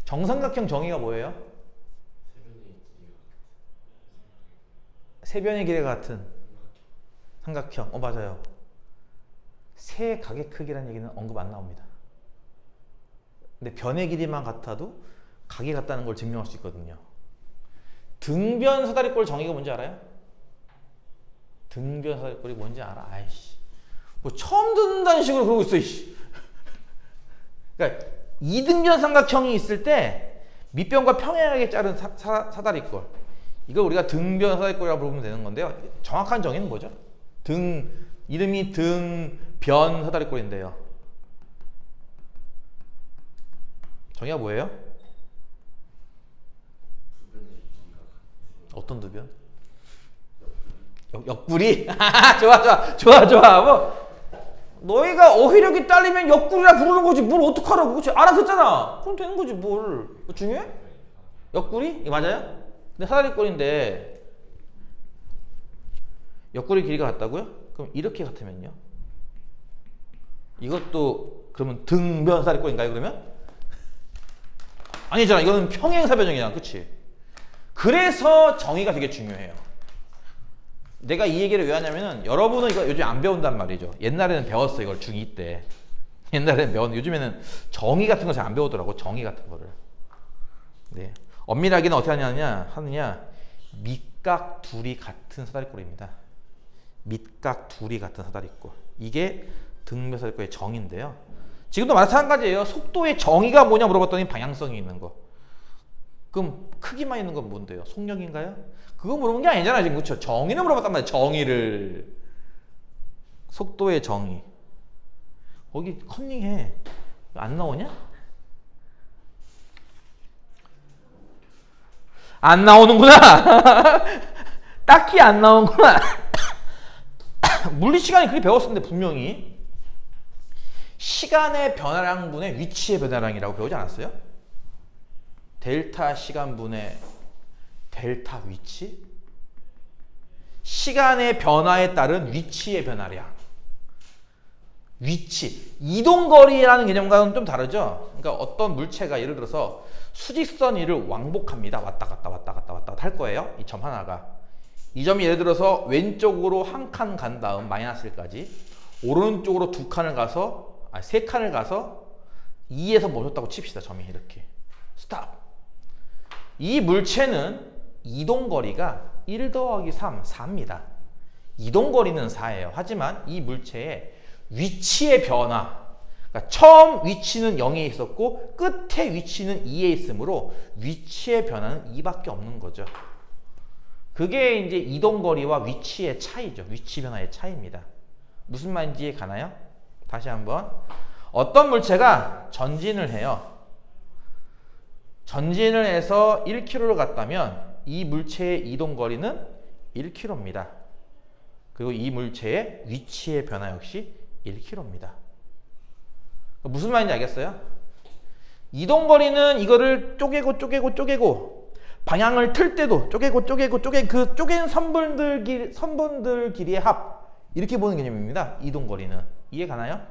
정삼각형 정의가 뭐예요? 세변의 길이가 같은 삼각형. 맞아요. 세 각의 크기라는 얘기는 언급 안 나옵니다. 근데 변의 길이만 같아도 각이 같다는 걸 증명할 수 있거든요. 등변 사다리꼴 정의가 뭔지 알아요? 등변 사다리꼴이 뭔지 알아? 아이씨. 뭐 처음 듣는다는 식으로 그러고 있어, 이씨. 그러니까 이등변 삼각형이 있을 때 밑변과 평행하게 자른 사다리꼴. 이걸 우리가 등변 사다리꼴이라고 부르면 되는 건데요. 정확한 정의는 뭐죠? 이름이 등변 사다리꼴인데요. 정의가 뭐예요? 어떤 두 변? 옆구리? 좋아. 뭐 너희가 어휘력이 딸리면 옆구리라 부르는 거지 뭘 어떡하라고. 그치? 알아듣잖아. 그럼 되는 거지 뭘. 뭐 중요해? 옆구리? 이거 맞아요? 근데 사다리꼴인데 옆구리 길이가 같다고요? 그럼 이렇게 같으면요? 이것도 그러면 등변 사다리꼴인가요 그러면? 아니잖아. 이거는 평행사변형이야. 그치? 그래서 정의가 되게 중요해요. 내가 이 얘기를 왜 하냐면은 여러분은 이거 요즘 안 배운단 말이죠. 옛날에는 배웠어. 이걸 중2 때. 옛날에는 배웠는데 요즘에는 정의 같은 거 잘 안 배우더라고. 정의 같은 거를. 네. 엄밀하게는 어떻게 하느냐. 밑각 둘이 같은 사다리꼴입니다. 밑각 둘이 같은 사다리꼴. 이게 등변 사다리꼴의 정의인데요. 지금도 마찬가지예요. 속도의 정의가 뭐냐 물어봤더니 방향성이 있는 거. 그럼 크기만 있는 건 뭔데요? 속력인가요? 그거 물어본 게 아니잖아요. 지금 그렇죠? 정의는 물어봤단 말이에요. 정의를. 속도의 정의. 거기 컨닝해. 안 나오냐? 안 나오는구나. 딱히 안 나오는구나. 물리 시간에 그렇게 배웠었는데 분명히 시간의 변화량분의 위치의 변화량이라고 배우지 않았어요? 델타 시간분의 델타 위치? 시간의 변화에 따른 위치의 변화량. 위치. 이동거리라는 개념과는 좀 다르죠. 그러니까 어떤 물체가 예를 들어서 수직선 위를 왕복합니다. 왔다 갔다 왔다 갔다 왔다 갔다 할 거예요. 이 점 하나가. 이 점이 예를 들어서 왼쪽으로 한 칸 간 다음 마이너스 1까지 오른쪽으로 두 칸을 가서 세 칸을 가서 2에서 멈췄다고 칩시다. 점이 이렇게. 스탑. 이 물체는 이동거리가 1 더하기 3, 4입니다. 이동거리는 4예요. 하지만 이 물체의 위치의 변화, 그러니까 처음 위치는 0에 있었고 끝에 위치는 2에 있으므로 위치의 변화는 2밖에 없는 거죠. 그게 이제 이동거리와 위치의 차이죠. 위치 변화의 차이입니다. 무슨 말인지 이해 가나요? 다시 한번. 어떤 물체가 전진을 해요. 전진을 해서 1km를 갔다면 이 물체의 이동거리는 1km입니다. 그리고 이 물체의 위치의 변화 역시 1km입니다. 무슨 말인지 알겠어요? 이동거리는 이거를 쪼개고 방향을 틀 때도 쪼개고 그 쪼갠 선분들 길이의 합 이렇게 보는 개념입니다. 이동거리는. 이해 가나요?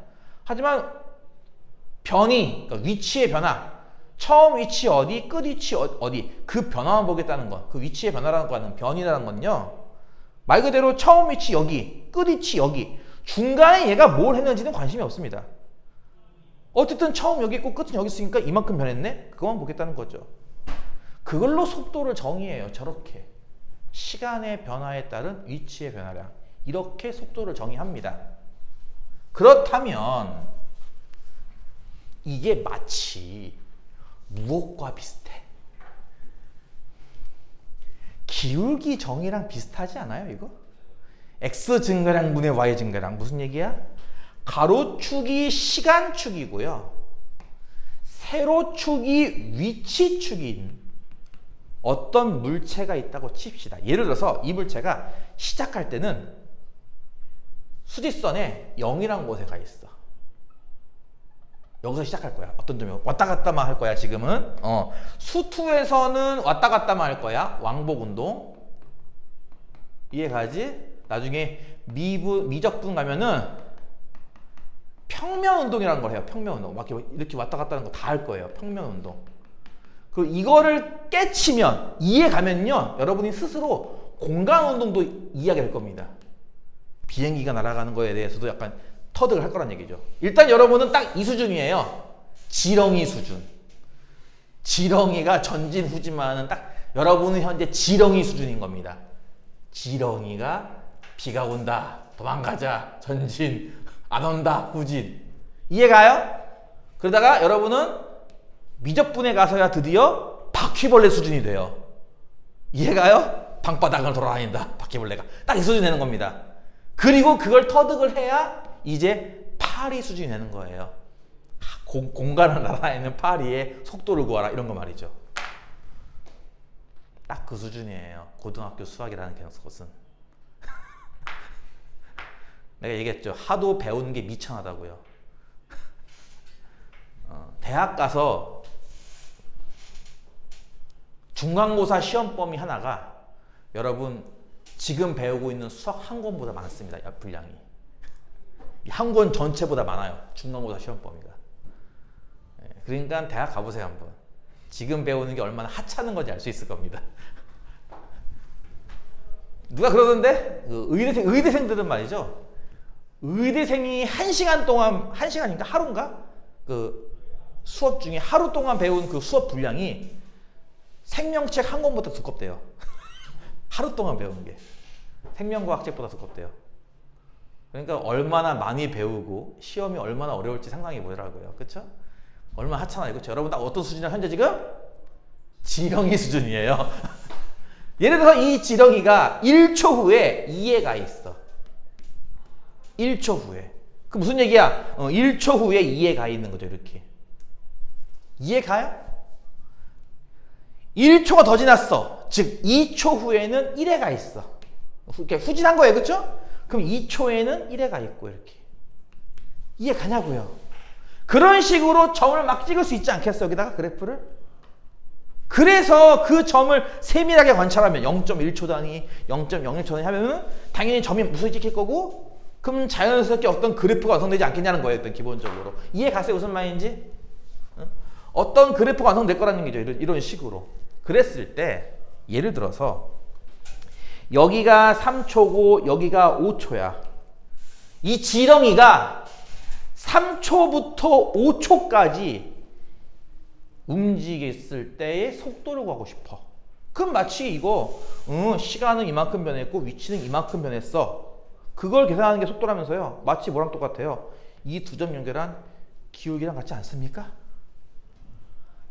하지만 변이, 그러니까 위치의 변화, 처음 위치 어디, 끝 위치 어디 그 변화만 보겠다는 것. 그 위치의 변화라는 거는 변이라는 건요. 말 그대로 처음 위치 여기, 끝 위치 여기, 중간에 얘가 뭘 했는지는 관심이 없습니다. 어쨌든 처음 여기 있고 끝은 여기 있으니까 이만큼 변했네? 그것만 보겠다는 거죠. 그걸로 속도를 정의해요. 저렇게. 시간의 변화에 따른 위치의 변화량. 이렇게 속도를 정의합니다. 그렇다면 이게 마치 무엇과 비슷해? 기울기 정의랑 비슷하지 않아요, 이거? x 증가량분의 y 증가량. 무슨 얘기야? 가로축이 시간축이고요. 세로축이 위치축인 어떤 물체가 있다고 칩시다. 예를 들어서 이 물체가 시작할 때는 수직선에 0이라는 곳에 가 있어. 여기서 시작할 거야. 어떤 점이 왔다 갔다만 할 거야. 지금은 수투에서는 왔다 갔다만 할 거야. 왕복 운동. 이해가지? 나중에 미적분 가면은 평면 운동이라는 걸 해요. 평면 운동. 막 이렇게 왔다 갔다 하는 거 다 할 거예요. 평면 운동. 그 이거를 깨치면 이해 가면요. 여러분이 스스로 공간 운동도 이해하게 될 겁니다. 비행기가 날아가는 거에 대해서도 약간 터득을 할 거란 얘기죠. 일단 여러분은 딱 이 수준이에요. 지렁이 수준. 지렁이가 전진 후진만은 딱 여러분은 현재 지렁이 수준인 겁니다. 지렁이가 비가 온다. 도망가자. 전진. 안 온다. 후진. 이해가요? 그러다가 여러분은 미적분에 가서야 드디어 바퀴벌레 수준이 돼요. 이해가요? 방바닥을 돌아다닌다. 바퀴벌레가. 딱 이 수준이 되는 겁니다. 그리고 그걸 터득을 해야 이제 파리 수준이 되는 거예요. 공간을 날아다니는 파리의 속도를 구하라. 이런 거 말이죠. 딱 그 수준이에요. 고등학교 수학이라는 것은. 내가 얘기했죠. 하도 배우는 게 미천하다고요. 대학 가서 중간고사 시험 범위 하나가 여러분 지금 배우고 있는 수학 한 권보다 많습니다. 분량이. 한 권 전체보다 많아요. 중간고사 시험 범위가. 그러니까 대학 가보세요 한번. 지금 배우는 게 얼마나 하찮은 건지 알 수 있을 겁니다. 누가 그러던데? 의대생들은 말이죠. 의대생이 1시간 동안, 1시간인가? 하루인가? 그 수업 중에 하루 동안 배운 그 수업 분량이 생명책 한 권보다 두껍대요. 하루 동안 배우는 게. 생명과학책보다 두껍대요. 그러니까 얼마나 많이 배우고 시험이 얼마나 어려울지 상상해 보더라고요. 그쵸? 얼마나 하찮아요. 그쵸? 여러분 딱 어떤 수준이냐 현재 지금? 지렁이 수준이에요. 예를 들어서 이 지렁이가 1초 후에 2에 가 있어. 1초 후에. 그 무슨 얘기야? 1초 후에 2에 가 있는 거죠. 이렇게. 이해 가요? 1초가 더 지났어. 즉 2초 후에는 1에 가 있어. 이렇게 후진한 거예요. 그렇죠? 그럼 2초에는 1에 가 있고 이렇게. 이해 가냐고요? 그런 식으로 점을 막 찍을 수 있지 않겠어? 여기다가 그래프를? 그래서 그 점을 세밀하게 관찰하면 0.1초 단위, 0.01초 단위 하면은 당연히 점이 무수히 찍힐 거고, 그럼 자연스럽게 어떤 그래프가 완성되지 않겠냐는 거예요. 일단 기본적으로. 이해 가세요? 무슨 말인지? 어떤 그래프가 완성될 거라는 얘기죠. 이런 식으로. 그랬을 때 예를 들어서 여기가 3초고 여기가 5초야. 이 지렁이가 3초부터 5초까지 움직였을 때의 속도를 구하고 싶어. 그럼 마치 이거 시간은 이만큼 변했고 위치는 이만큼 변했어. 그걸 계산하는 게 속도라면서요. 마치 뭐랑 똑같아요? 이 두 점 연결한 기울기랑 같지 않습니까?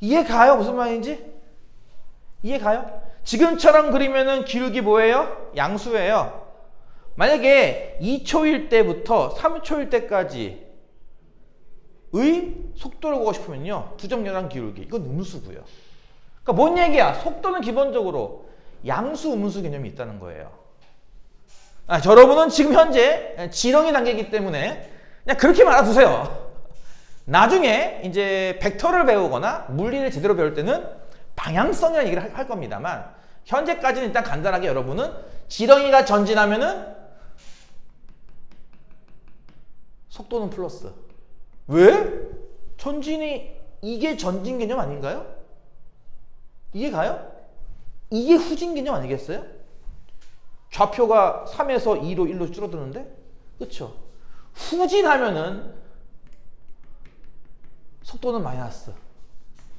이해 가요? 무슨 말인지? 이해 가요? 지금처럼 그리면은 기울기 뭐예요? 양수예요. 만약에 2초일 때부터 3초일 때까지의 속도를 구하고 싶으면요. 두 점 연결한 기울기. 이건 음수고요. 그러니까 뭔 얘기야? 속도는 기본적으로 양수, 음수 개념이 있다는 거예요. 여러분은 지금 현재 지렁이 단계이기 때문에 그냥 그렇게 알아두세요. 나중에 이제 벡터를 배우거나 물리를 제대로 배울 때는 방향성이라는 얘기를 할 겁니다만, 현재까지는 일단 간단하게 여러분은 지렁이가 전진하면은 속도는 플러스. 왜? 전진이 이게 전진 개념 아닌가요? 이해 가요? 이게 후진 개념 아니겠어요? 좌표가 3에서 2로 1로 줄어드는데? 그쵸? 후진하면은 속도는 마이너스.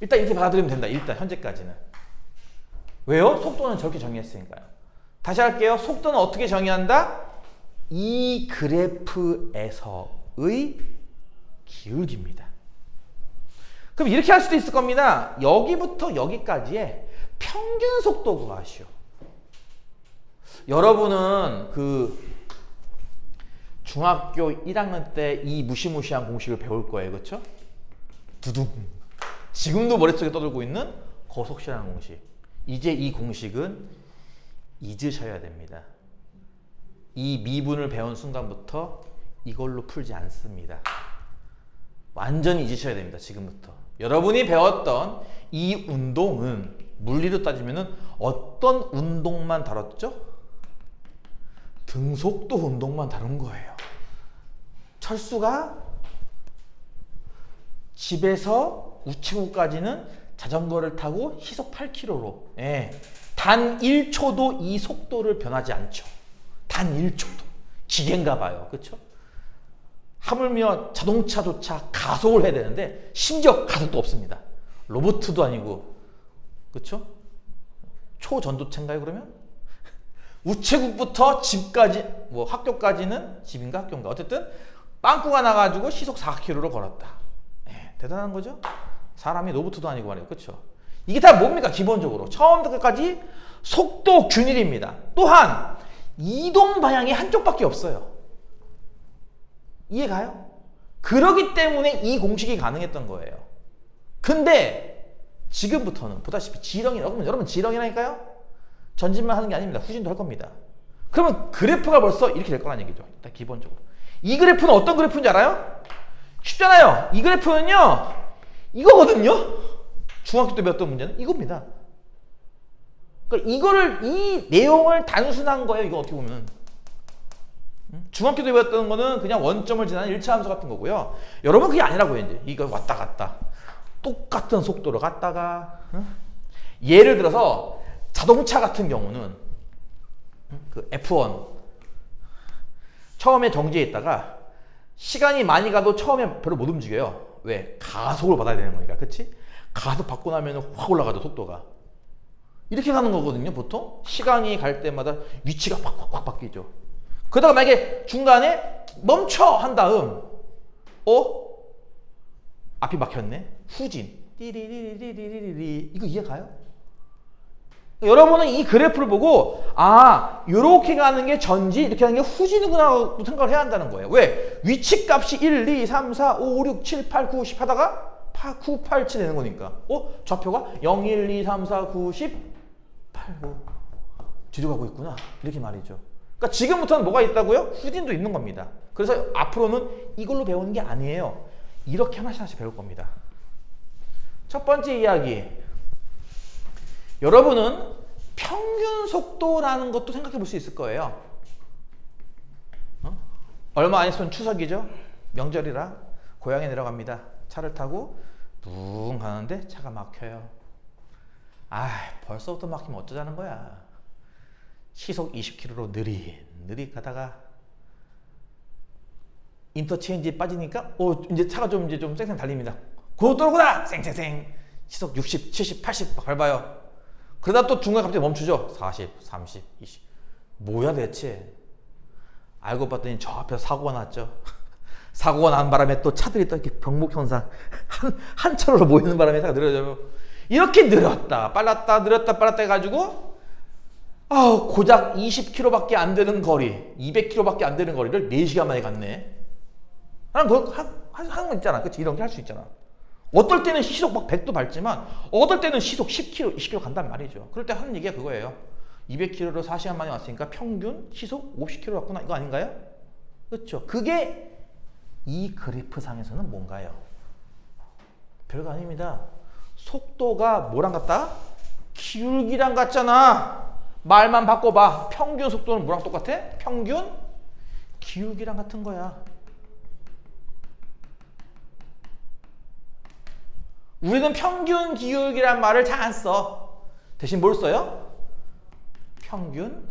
일단 이렇게 받아들이면 된다. 일단 현재까지는. 왜요? 속도는 저렇게 정의했으니까요. 다시 할게요. 속도는 어떻게 정의한다? 이 그래프에서의 기울기입니다. 그럼 이렇게 할 수도 있을 겁니다. 여기부터 여기까지의 평균 속도 구하시오. 여러분은 그 중학교 1학년 때 이 무시무시한 공식을 배울 거예요. 그렇죠? 두둥. 지금도 머릿속에 떠들고 있는 거속시라는 공식. 이제 이 공식은 잊으셔야 됩니다. 이 미분을 배운 순간부터 이걸로 풀지 않습니다. 완전히 잊으셔야 됩니다. 지금부터. 여러분이 배웠던 이 운동은 물리로 따지면 어떤 운동만 다뤘죠? 등속도 운동만 다룬 거예요. 철수가 집에서 우체국까지는 자전거를 타고 시속 8km로 단 1초도 이 속도를 변하지 않죠. 단 1초도. 기계인가 봐요. 그렇죠? 하물며 자동차조차 가속을 해야 되는데 심지어 가속도 없습니다. 로봇도 아니고. 그렇죠? 초전도체인가요 그러면? 우체국부터 집까지, 뭐 학교까지는 집인가 학교인가 어쨌든 빵꾸가 나가지고 시속 4km로 걸었다. 대단한 거죠? 사람이 로봇도 아니고 말이에요. 그렇죠? 이게 다 뭡니까? 기본적으로 처음부터 끝까지 속도 균일입니다. 또한 이동 방향이 한쪽밖에 없어요. 이해가요? 그러기 때문에 이 공식이 가능했던 거예요. 근데 지금부터는 보다시피 지렁이, 여러분 지렁이라니까요? 전진만 하는 게 아닙니다. 후진도 할 겁니다. 그러면 그래프가 벌써 이렇게 될 거라는 얘기죠. 일단 기본적으로. 이 그래프는 어떤 그래프인지 알아요? 쉽잖아요. 이 그래프는요. 이거거든요. 중학교 때 배웠던 문제는 이겁니다. 그러니까 이 내용을 단순한 거예요. 이거 어떻게 보면. 중학교 때 배웠던 거는 그냥 원점을 지나는 1차 함수 같은 거고요. 여러분 그게 아니라고요. 이제 이거 왔다 갔다. 똑같은 속도로 갔다가 예를 들어서 자동차 같은 경우는 그 F1 처음에 정지해 있다가 시간이 많이 가도 처음에 별로 못 움직여요. 왜? 가속을 받아야 되는 거니까. 그치? 가속 받고 나면 확 올라가죠. 속도가. 이렇게 가는 거거든요. 보통 시간이 갈 때마다 위치가 확 바뀌죠. 그러다가 만약에 중간에 멈춰 한 다음 앞이 막혔네. 후진. 띠리리리리리리. 이거 이해가요? 여러분은 이 그래프를 보고 요렇게 가는 게 전지, 이렇게 하는 게 후진이구나 생각을 해야 한다는 거예요. 왜? 위치 값이 1, 2, 3, 4, 5, 6, 7, 8, 9, 10 하다가 9, 8, 7 되는 거니까. 좌표가 0, 1, 2, 3, 4, 9, 10, 8, 9 뒤로 가고 있구나. 이렇게 말이죠. 그러니까 지금부터는 뭐가 있다고요? 후진도 있는 겁니다. 그래서 앞으로는 이걸로 배우는 게 아니에요. 이렇게 하나씩 배울 겁니다. 첫 번째 이야기. 여러분은 평균 속도라는 것도 생각해 볼 수 있을 거예요. 얼마 안 있으면 추석이죠. 명절이라 고향에 내려갑니다. 차를 타고 붕 가는데 차가 막혀요. 아, 벌써부터 막히면 어쩌자는 거야. 시속 20km로 느릿 가다가 인터체인지에 빠지니까 이제 차가 좀 쌩쌩 달립니다. 고속도로구나! 쌩쌩쌩 시속 60, 70, 80 밟아요. 그러다 또 중간에 갑자기 멈추죠. 40, 30, 20 뭐야 대체. 알고 봤더니 저 앞에서 사고가 났죠. 사고가 난 바람에 또 차들이 또 이렇게 병목현상 한 차로로 모이는 바람에 차가 느려져요. 이렇게 느렸다 빨랐다 느렸다 빨랐다 해가지고 고작 20km밖에 안 되는 거리 200km밖에 안 되는 거리를 4시간 만에 갔네. 하는 거 있잖아. 그치? 이런 게 할 수 있잖아. 어떨 때는 시속 막 100도 밟지만 어떨 때는 시속 10km, 20km 간단 말이죠. 그럴 때 하는 얘기가 그거예요. 200km로 4시간 만에 왔으니까 평균 시속 50km 왔구나. 이거 아닌가요? 그렇죠. 그게 이 그래프상에서는 뭔가요? 별거 아닙니다. 속도가 뭐랑 같다? 기울기랑 같잖아. 말만 바꿔봐. 평균 속도는 뭐랑 똑같아? 평균 기울기랑 같은 거야. 우리는 평균 기울기란 말을 잘 안 써. 대신 뭘 써요? 평균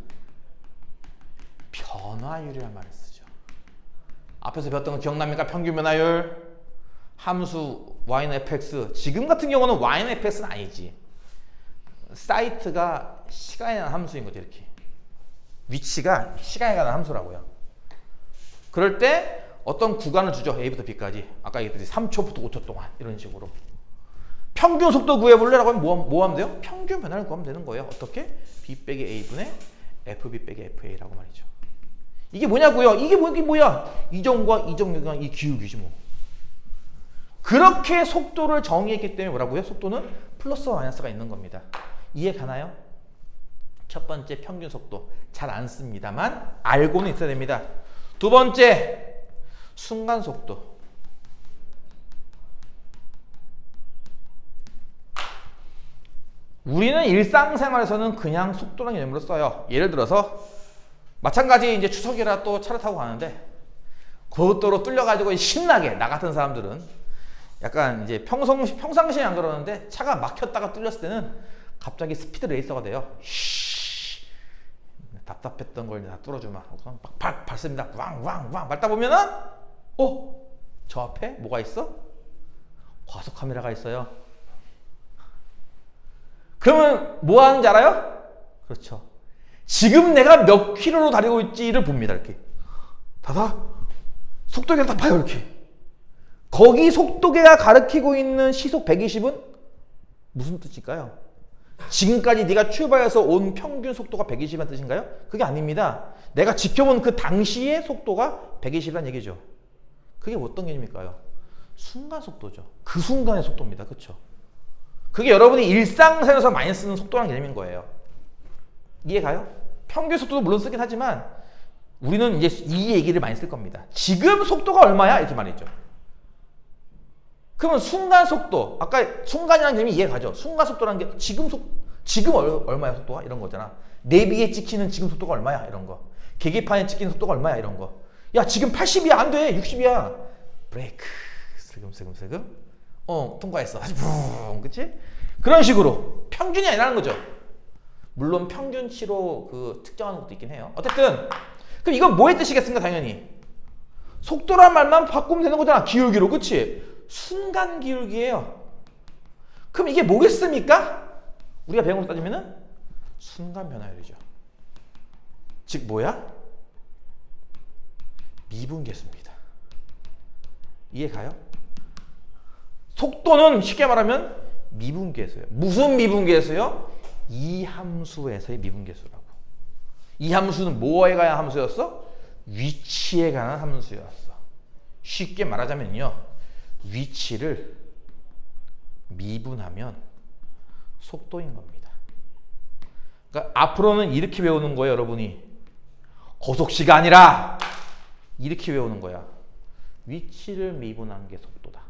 변화율이란 말을 쓰죠. 앞에서 배웠던 거 기억납니까? 평균 변화율, 함수 y는 fx. 지금 같은 경우는 y는 fx는 아니지. 사이트가 시간에 관한 함수인 거죠. 이렇게 위치가 시간에 관한 함수라고요. 그럴 때 어떤 구간을 주죠. A부터 B까지. 아까 얘기했듯이 3초부터 5초 동안 이런 식으로. 평균 속도 구해볼래라고 하면 뭐 하면 돼요? 평균 변화를 구하면 되는 거예요. 어떻게? B 빼기 A분의 FB 빼기 FA라고 말이죠. 이게 뭐냐고요? 이게 뭐야? 이점과 이점과 이 기울기지 뭐. 그렇게 속도를 정의했기 때문에 뭐라고요? 속도는 플러스와 마이너스가 있는 겁니다. 이해 가나요? 첫 번째 평균 속도 잘 안 씁니다만 알고는 있어야 됩니다. 두 번째 순간 속도. 우리는 일상생활에서는 그냥 속도라는 개념으로 써요. 예를 들어서 마찬가지 이제 추석이라 또 차를 타고 가는데 고속도로 뚫려가지고 신나게 나 같은 사람들은 약간 이제 평상시에 안 그러는데 차가 막혔다가 뚫렸을 때는 갑자기 스피드 레이서가 돼요. 답답했던 걸 다 뚫어주면 막 밟습니다. 왕 밟다 보면은 저 앞에 뭐가 있어? 과속 카메라가 있어요. 그러면 뭐 하는지 알아요? 그렇죠. 지금 내가 몇 킬로로 달리고 있지를 봅니다. 이렇게 속도계를 다 봐요. 이렇게 거기 속도계가 가리키고 있는 시속 120은 무슨 뜻일까요? 지금까지 네가 출발해서 온 평균 속도가 120이라는 뜻인가요? 그게 아닙니다. 내가 지켜본 그 당시의 속도가 120이라는 얘기죠. 그게 어떤 개념일까요? 순간 속도죠. 그 순간의 속도입니다. 그렇죠? 그게 여러분이 일상생활에서 많이 쓰는 속도라는 개념인 거예요. 이해가요? 평균 속도도 물론 쓰긴 하지만 우리는 이제 이 얘기를 많이 쓸 겁니다. 지금 속도가 얼마야? 이렇게 말이죠. 그러면 순간 속도, 아까 순간이라는 개념이 이해가죠? 순간 속도라는 게 지금 얼마야 속도가? 이런 거잖아. 내비에 찍히는 지금 속도가 얼마야? 이런 거. 계기판에 찍히는 속도가 얼마야? 이런 거. 야 지금 80이야 안 돼 60이야 브레이크 슬금슬금 통과했어 아주 붕 그치? 그런 식으로 평균이 아니라는 거죠. 물론 평균치로 그 특정하는 것도 있긴 해요. 어쨌든 그럼 이건 뭐의 뜻이겠습니까? 당연히 속도란 말만 바꾸면 되는 거잖아. 기울기로 그치? 순간 기울기예요. 그럼 이게 뭐겠습니까? 우리가 배운 걸로 따지면은 순간 변화율이죠. 즉 뭐야? 미분계수입니다. 이해 가요? 속도는 쉽게 말하면 미분계수예요. 무슨 미분계수요? 이 함수에서의 미분계수라고. 이 함수는 뭐에 관한 함수였어? 위치에 관한 함수였어. 쉽게 말하자면요. 위치를 미분하면 속도인 겁니다. 그러니까 앞으로는 이렇게 외우는 거예요, 여러분이. 고속시가 아니라 이렇게 외우는 거야. 위치를 미분한 게 속도다.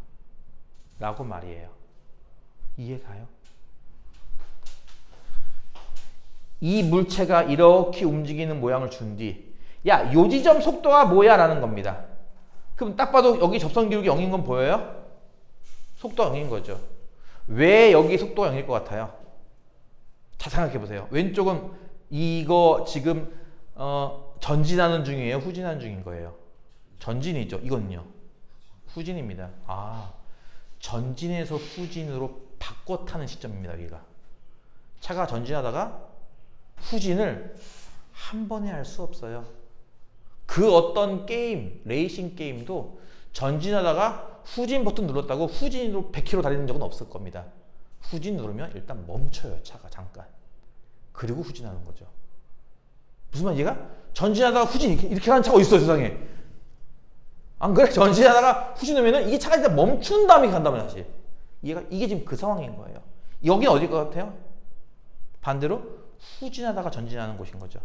라고 말이에요. 이해 가요? 이 물체가 이렇게 움직이는 모양을 준 뒤, 야, 요 지점 속도가 뭐야? 라는 겁니다. 그럼 딱 봐도 여기 접선 기울기 0인 건 보여요? 속도가 0인 거죠. 왜 여기 속도가 0일 것 같아요? 자, 생각해 보세요. 왼쪽은 이거 지금 전진하는 중이에요? 후진하는 중인 거예요? 전진이죠. 이건요? 후진입니다. 아, 전진에서 후진으로 바꿔 타는 시점입니다. 여기가. 차가 전진하다가 후진을 한 번에 할 수 없어요. 그 어떤 게임, 레이싱 게임도 전진하다가 후진 버튼 눌렀다고 후진으로 100km 달리는 적은 없을 겁니다. 후진 누르면 일단 멈춰요. 차가 잠깐. 그리고 후진하는 거죠. 무슨 말이야? 전진하다가 후진 이렇게 하는 차가 어딨어 세상에. 안 그래? 전진하다가 후진 누르면은 이게 차가 일단 멈춘 다음에 간다면 다시. 이게 지금 그 상황인 거예요. 여기는 어딜 것 같아요? 반대로 후진하다가 전진하는 곳인 거죠.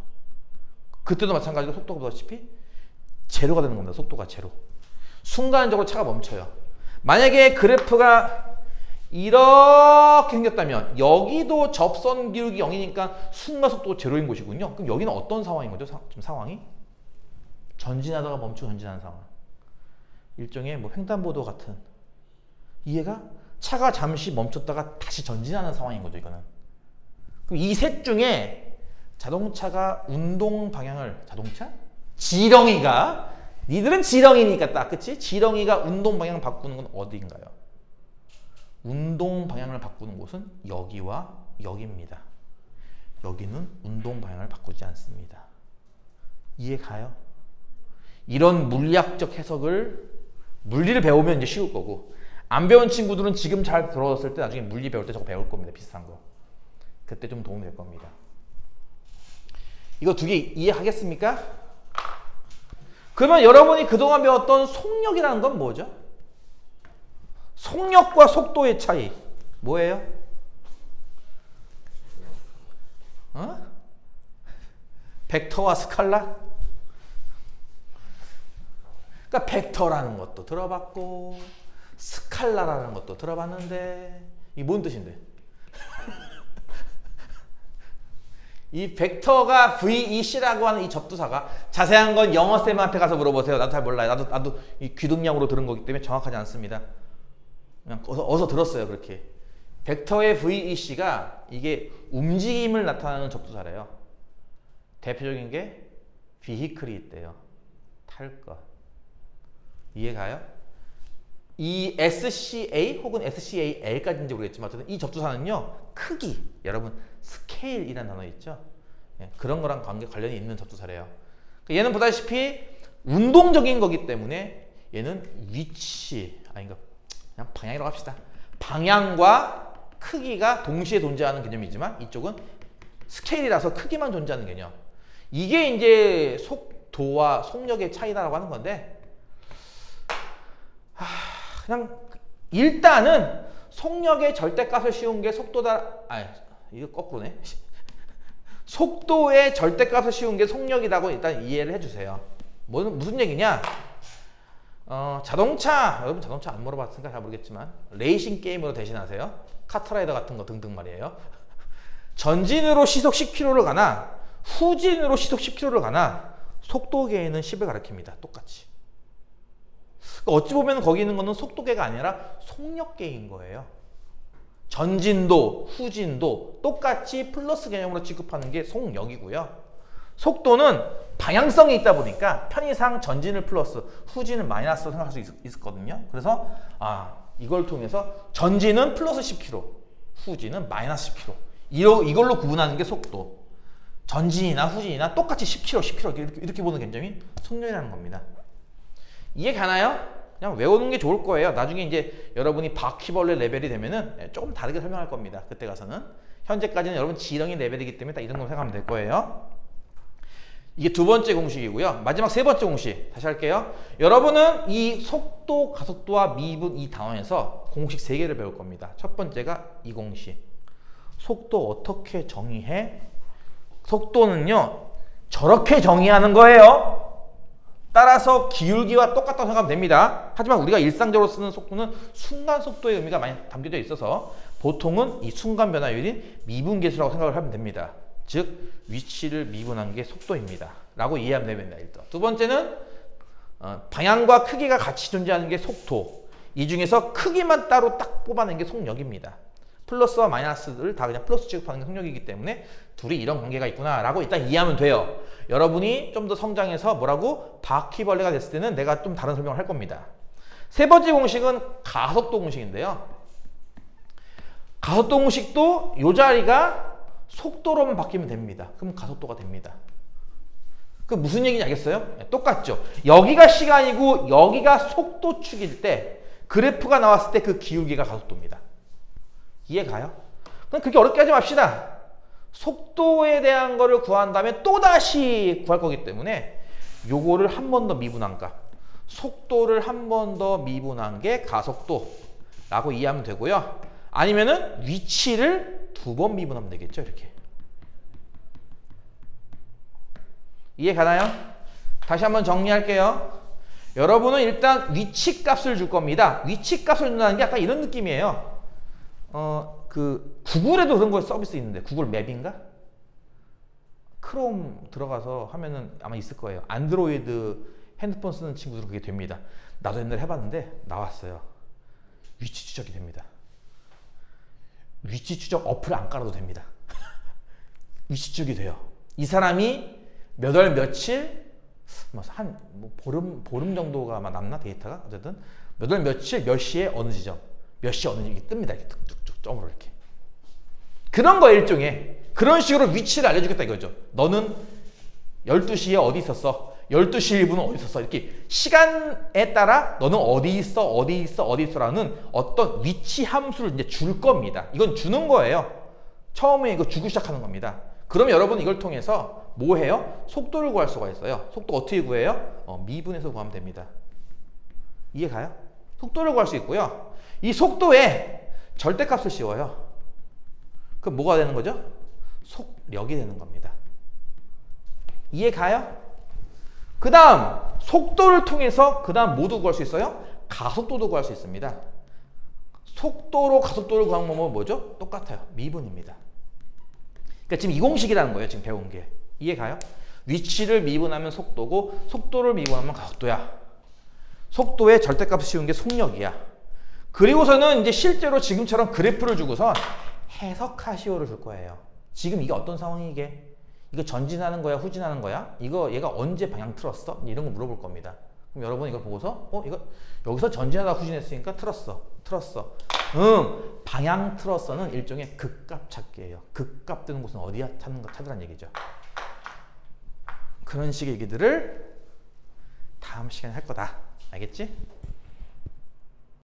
그때도 마찬가지로 속도가 보다시피 제로가 되는 겁니다. 속도가 제로. 순간적으로 차가 멈춰요. 만약에 그래프가 이렇게 생겼다면 여기도 접선 기울기 0이니까 순간 속도가 제로인 곳이군요. 그럼 여기는 어떤 상황인 거죠? 지금 상황이? 전진하다가 멈추고 전진하는 상황. 일종의 뭐 횡단보도 같은. 이해가? 차가 잠시 멈췄다가 다시 전진하는 상황인 거죠. 이거는. 그럼 이 셋 중에 자동차가 운동 방향을 지렁이가 니들은 지렁이니까 딱 그치? 지렁이가 운동 방향을 바꾸는 건 어디인가요? 운동 방향을 바꾸는 곳은 여기와 여기입니다. 여기는 운동 방향을 바꾸지 않습니다. 이해 가요? 이런 물리학적 해석을 물리를 배우면 이제 쉬울 거고 안 배운 친구들은 지금 잘 들어왔을 때 나중에 물리 배울 때 저거 배울 겁니다. 비슷한 거. 그때 좀 도움이 될 겁니다. 이거 두 개 이해하겠습니까? 그러면 여러분이 그동안 배웠던 속력이라는 건 뭐죠? 속력과 속도의 차이 뭐예요? 벡터와 스칼라? 그러니까 벡터라는 것도 들어봤고 스칼라라는 것도 들어봤는데 이게 뭔 뜻인데? 이 벡터가 VEC라고 하는 이 접두사가 자세한 건 영어쌤한테 가서 물어보세요. 나도 잘 몰라요. 나도 이 귀동량으로 들은 거기 때문에 정확하지 않습니다. 그냥 어서 들었어요. 그렇게. 벡터의 VEC가 이게 움직임을 나타내는 접두사래요. 대표적인 게 vehicle이 있대요. 탈 것. 이해가요? 이 SCA 혹은 SCAL까지인지 모르겠지만 어쨌든 이 접두사는요. 크기, 여러분 스케일이라는 단어 있죠? 예, 그런 거랑 관련이 있는 접두사래요. 그러니까 얘는 보다시피 운동적인 거기 때문에 얘는 위치, 그러니까 그냥 방향이라고 합시다. 방향과 크기가 동시에 존재하는 개념이지만 이쪽은 스케일이라서 크기만 존재하는 개념. 이게 이제 속도와 속력의 차이다라고 하는 건데 그냥 일단은 속력의 절대값을 씌운 게 속도다. 이거 거꾸로네. 속도의 절대값을 씌운 게 속력이라고 일단 이해를 해주세요. 무슨 얘기냐? 자동차, 여러분 자동차 안 물어봤으니까 잘 모르겠지만 레이싱 게임으로 대신하세요. 카트라이더 같은 거 등등 말이에요. 전진으로 시속 10km를 가나 후진으로 시속 10km를 가나 속도계에는 10을 가리킵니다. 똑같이. 어찌 보면 거기 있는 거는 속도계가 아니라 속력계인 거예요. 전진도, 후진도 똑같이 플러스 개념으로 취급하는 게 속력이고요. 속도는 방향성이 있다 보니까 편의상 전진을 플러스, 후진을 마이너스로 생각할 수 있었거든요. 그래서 이걸 통해서 전진은 플러스 10km, 후진은 마이너스 10km. 이걸로 구분하는 게 속도. 전진이나 후진이나 똑같이 10km 이렇게 보는 개념이 속력이라는 겁니다. 이해 가나요? 그냥 외우는 게 좋을 거예요. 나중에 이제 여러분이 바퀴벌레 레벨이 되면은 조금 다르게 설명할 겁니다. 그때 가서는. 현재까지는 여러분 지렁이 레벨이기 때문에 딱 이 정도 생각하면 될 거예요. 이게 두 번째 공식이고요. 마지막 세 번째 공식 다시 할게요. 여러분은 이 속도, 가속도와 미분 이 단원에서 공식 3개를 배울 겁니다. 첫 번째가 이 공식. 속도 어떻게 정의해? 속도는요. 저렇게 정의하는 거예요. 따라서 기울기와 똑같다고 생각하면 됩니다. 하지만 우리가 일상적으로 쓰는 속도는 순간 속도의 의미가 많이 담겨져 있어서 보통은 이 순간 변화율인 미분계수라고 생각을 하면 됩니다. 즉 위치를 미분한 게 속도입니다. 라고 이해하면 됩니다. 일단. 두 번째는 방향과 크기가 같이 존재하는 게 속도. 이 중에서 크기만 따로 딱 뽑아낸 게 속력입니다. 플러스와 마이너스를 다 그냥 플러스 취급하는 게 속력이기 때문에 둘이 이런 관계가 있구나 라고 일단 이해하면 돼요. 여러분이 좀 더 성장해서 뭐라고? 바퀴벌레가 됐을 때는 내가 좀 다른 설명을 할 겁니다. 세 번째 공식은 가속도 공식인데요. 가속도 공식도 이 자리가 속도로만 바뀌면 됩니다. 그럼 가속도가 됩니다. 그 무슨 얘기인지 알겠어요? 네, 똑같죠. 여기가 시간이고 여기가 속도축일 때 그래프가 나왔을 때 그 기울기가 가속도입니다. 이해가요? 그럼 그렇게 어렵게 하지 맙시다. 속도에 대한 거를 구한 다음에 또다시 구할 거기 때문에 요거를 한 번 더 미분한 값, 속도를 한 번 더 미분한 게 가속도라고 이해하면 되고요. 아니면은 위치를 두 번 미분하면 되겠죠. 이렇게. 이해 가나요? 다시 한번 정리할게요. 여러분은 일단 위치 값을 줄 겁니다. 위치 값을 준다는 게 약간 이런 느낌이에요. 그 구글에도 그런 거 서비스 있는데 구글 맵인가? 크롬 들어가서 하면은 아마 있을 거예요. 안드로이드 핸드폰 쓰는 친구들은 그게 됩니다. 나도 옛날에 해봤는데 나왔어요. 위치 추적이 됩니다. 위치 추적 어플 안 깔아도 됩니다. 위치 추적이 돼요. 이 사람이 몇 월 며칠 한 보름 정도가 아마 남나 데이터가 어쨌든 몇 월 며칠 몇 시에 어느 지점 몇 시에 어느 지점이 뜹니다. 이렇게 툭툭툭 점으로 이렇게 그런 거 일종의 그런 식으로 위치를 알려주겠다 이거죠. 너는 12시에 어디 있었어? 12시 1분은 어디 있었어? 이렇게 시간에 따라 너는 어디 있어? 어디 있어? 어디 있어라는 어떤 위치 함수를 이제 줄 겁니다. 이건 주는 거예요. 처음에 이거 주고 시작하는 겁니다. 그럼 여러분 이걸 통해서 뭐 해요? 속도를 구할 수가 있어요. 속도 어떻게 구해요? 미분해서 구하면 됩니다. 이해가요? 속도를 구할 수 있고요. 이 속도에 절대값을 씌워요. 그럼 뭐가 되는 거죠? 속력이 되는 겁니다. 이해가요? 그 다음 속도를 통해서 그 다음 뭐도 구할 수 있어요? 가속도도 구할 수 있습니다. 속도로 가속도를 구하는 방법은 뭐죠? 똑같아요. 미분입니다. 그러니까 지금 이 공식이라는 거예요. 지금 배운 게. 이해가요? 위치를 미분하면 속도고 속도를 미분하면 가속도야. 속도의 절대값을 씌운 게 속력이야. 그리고서는 이제 실제로 지금처럼 그래프를 주고서 해석하시오를 줄 거예요. 지금 이게 어떤 상황이 이게? 이거 전진하는 거야? 후진하는 거야? 이거 얘가 언제 방향 틀었어? 이런 거 물어볼 겁니다. 그럼 여러분 이걸 보고서 이거 여기서 전진하다 후진했으니까 틀었어. 방향 틀었어는 일종의 극값 찾기예요. 극값 뜨는 곳은 어디야? 찾으란 얘기죠. 그런 식의 얘기들을 다음 시간에 할 거다. 알겠지?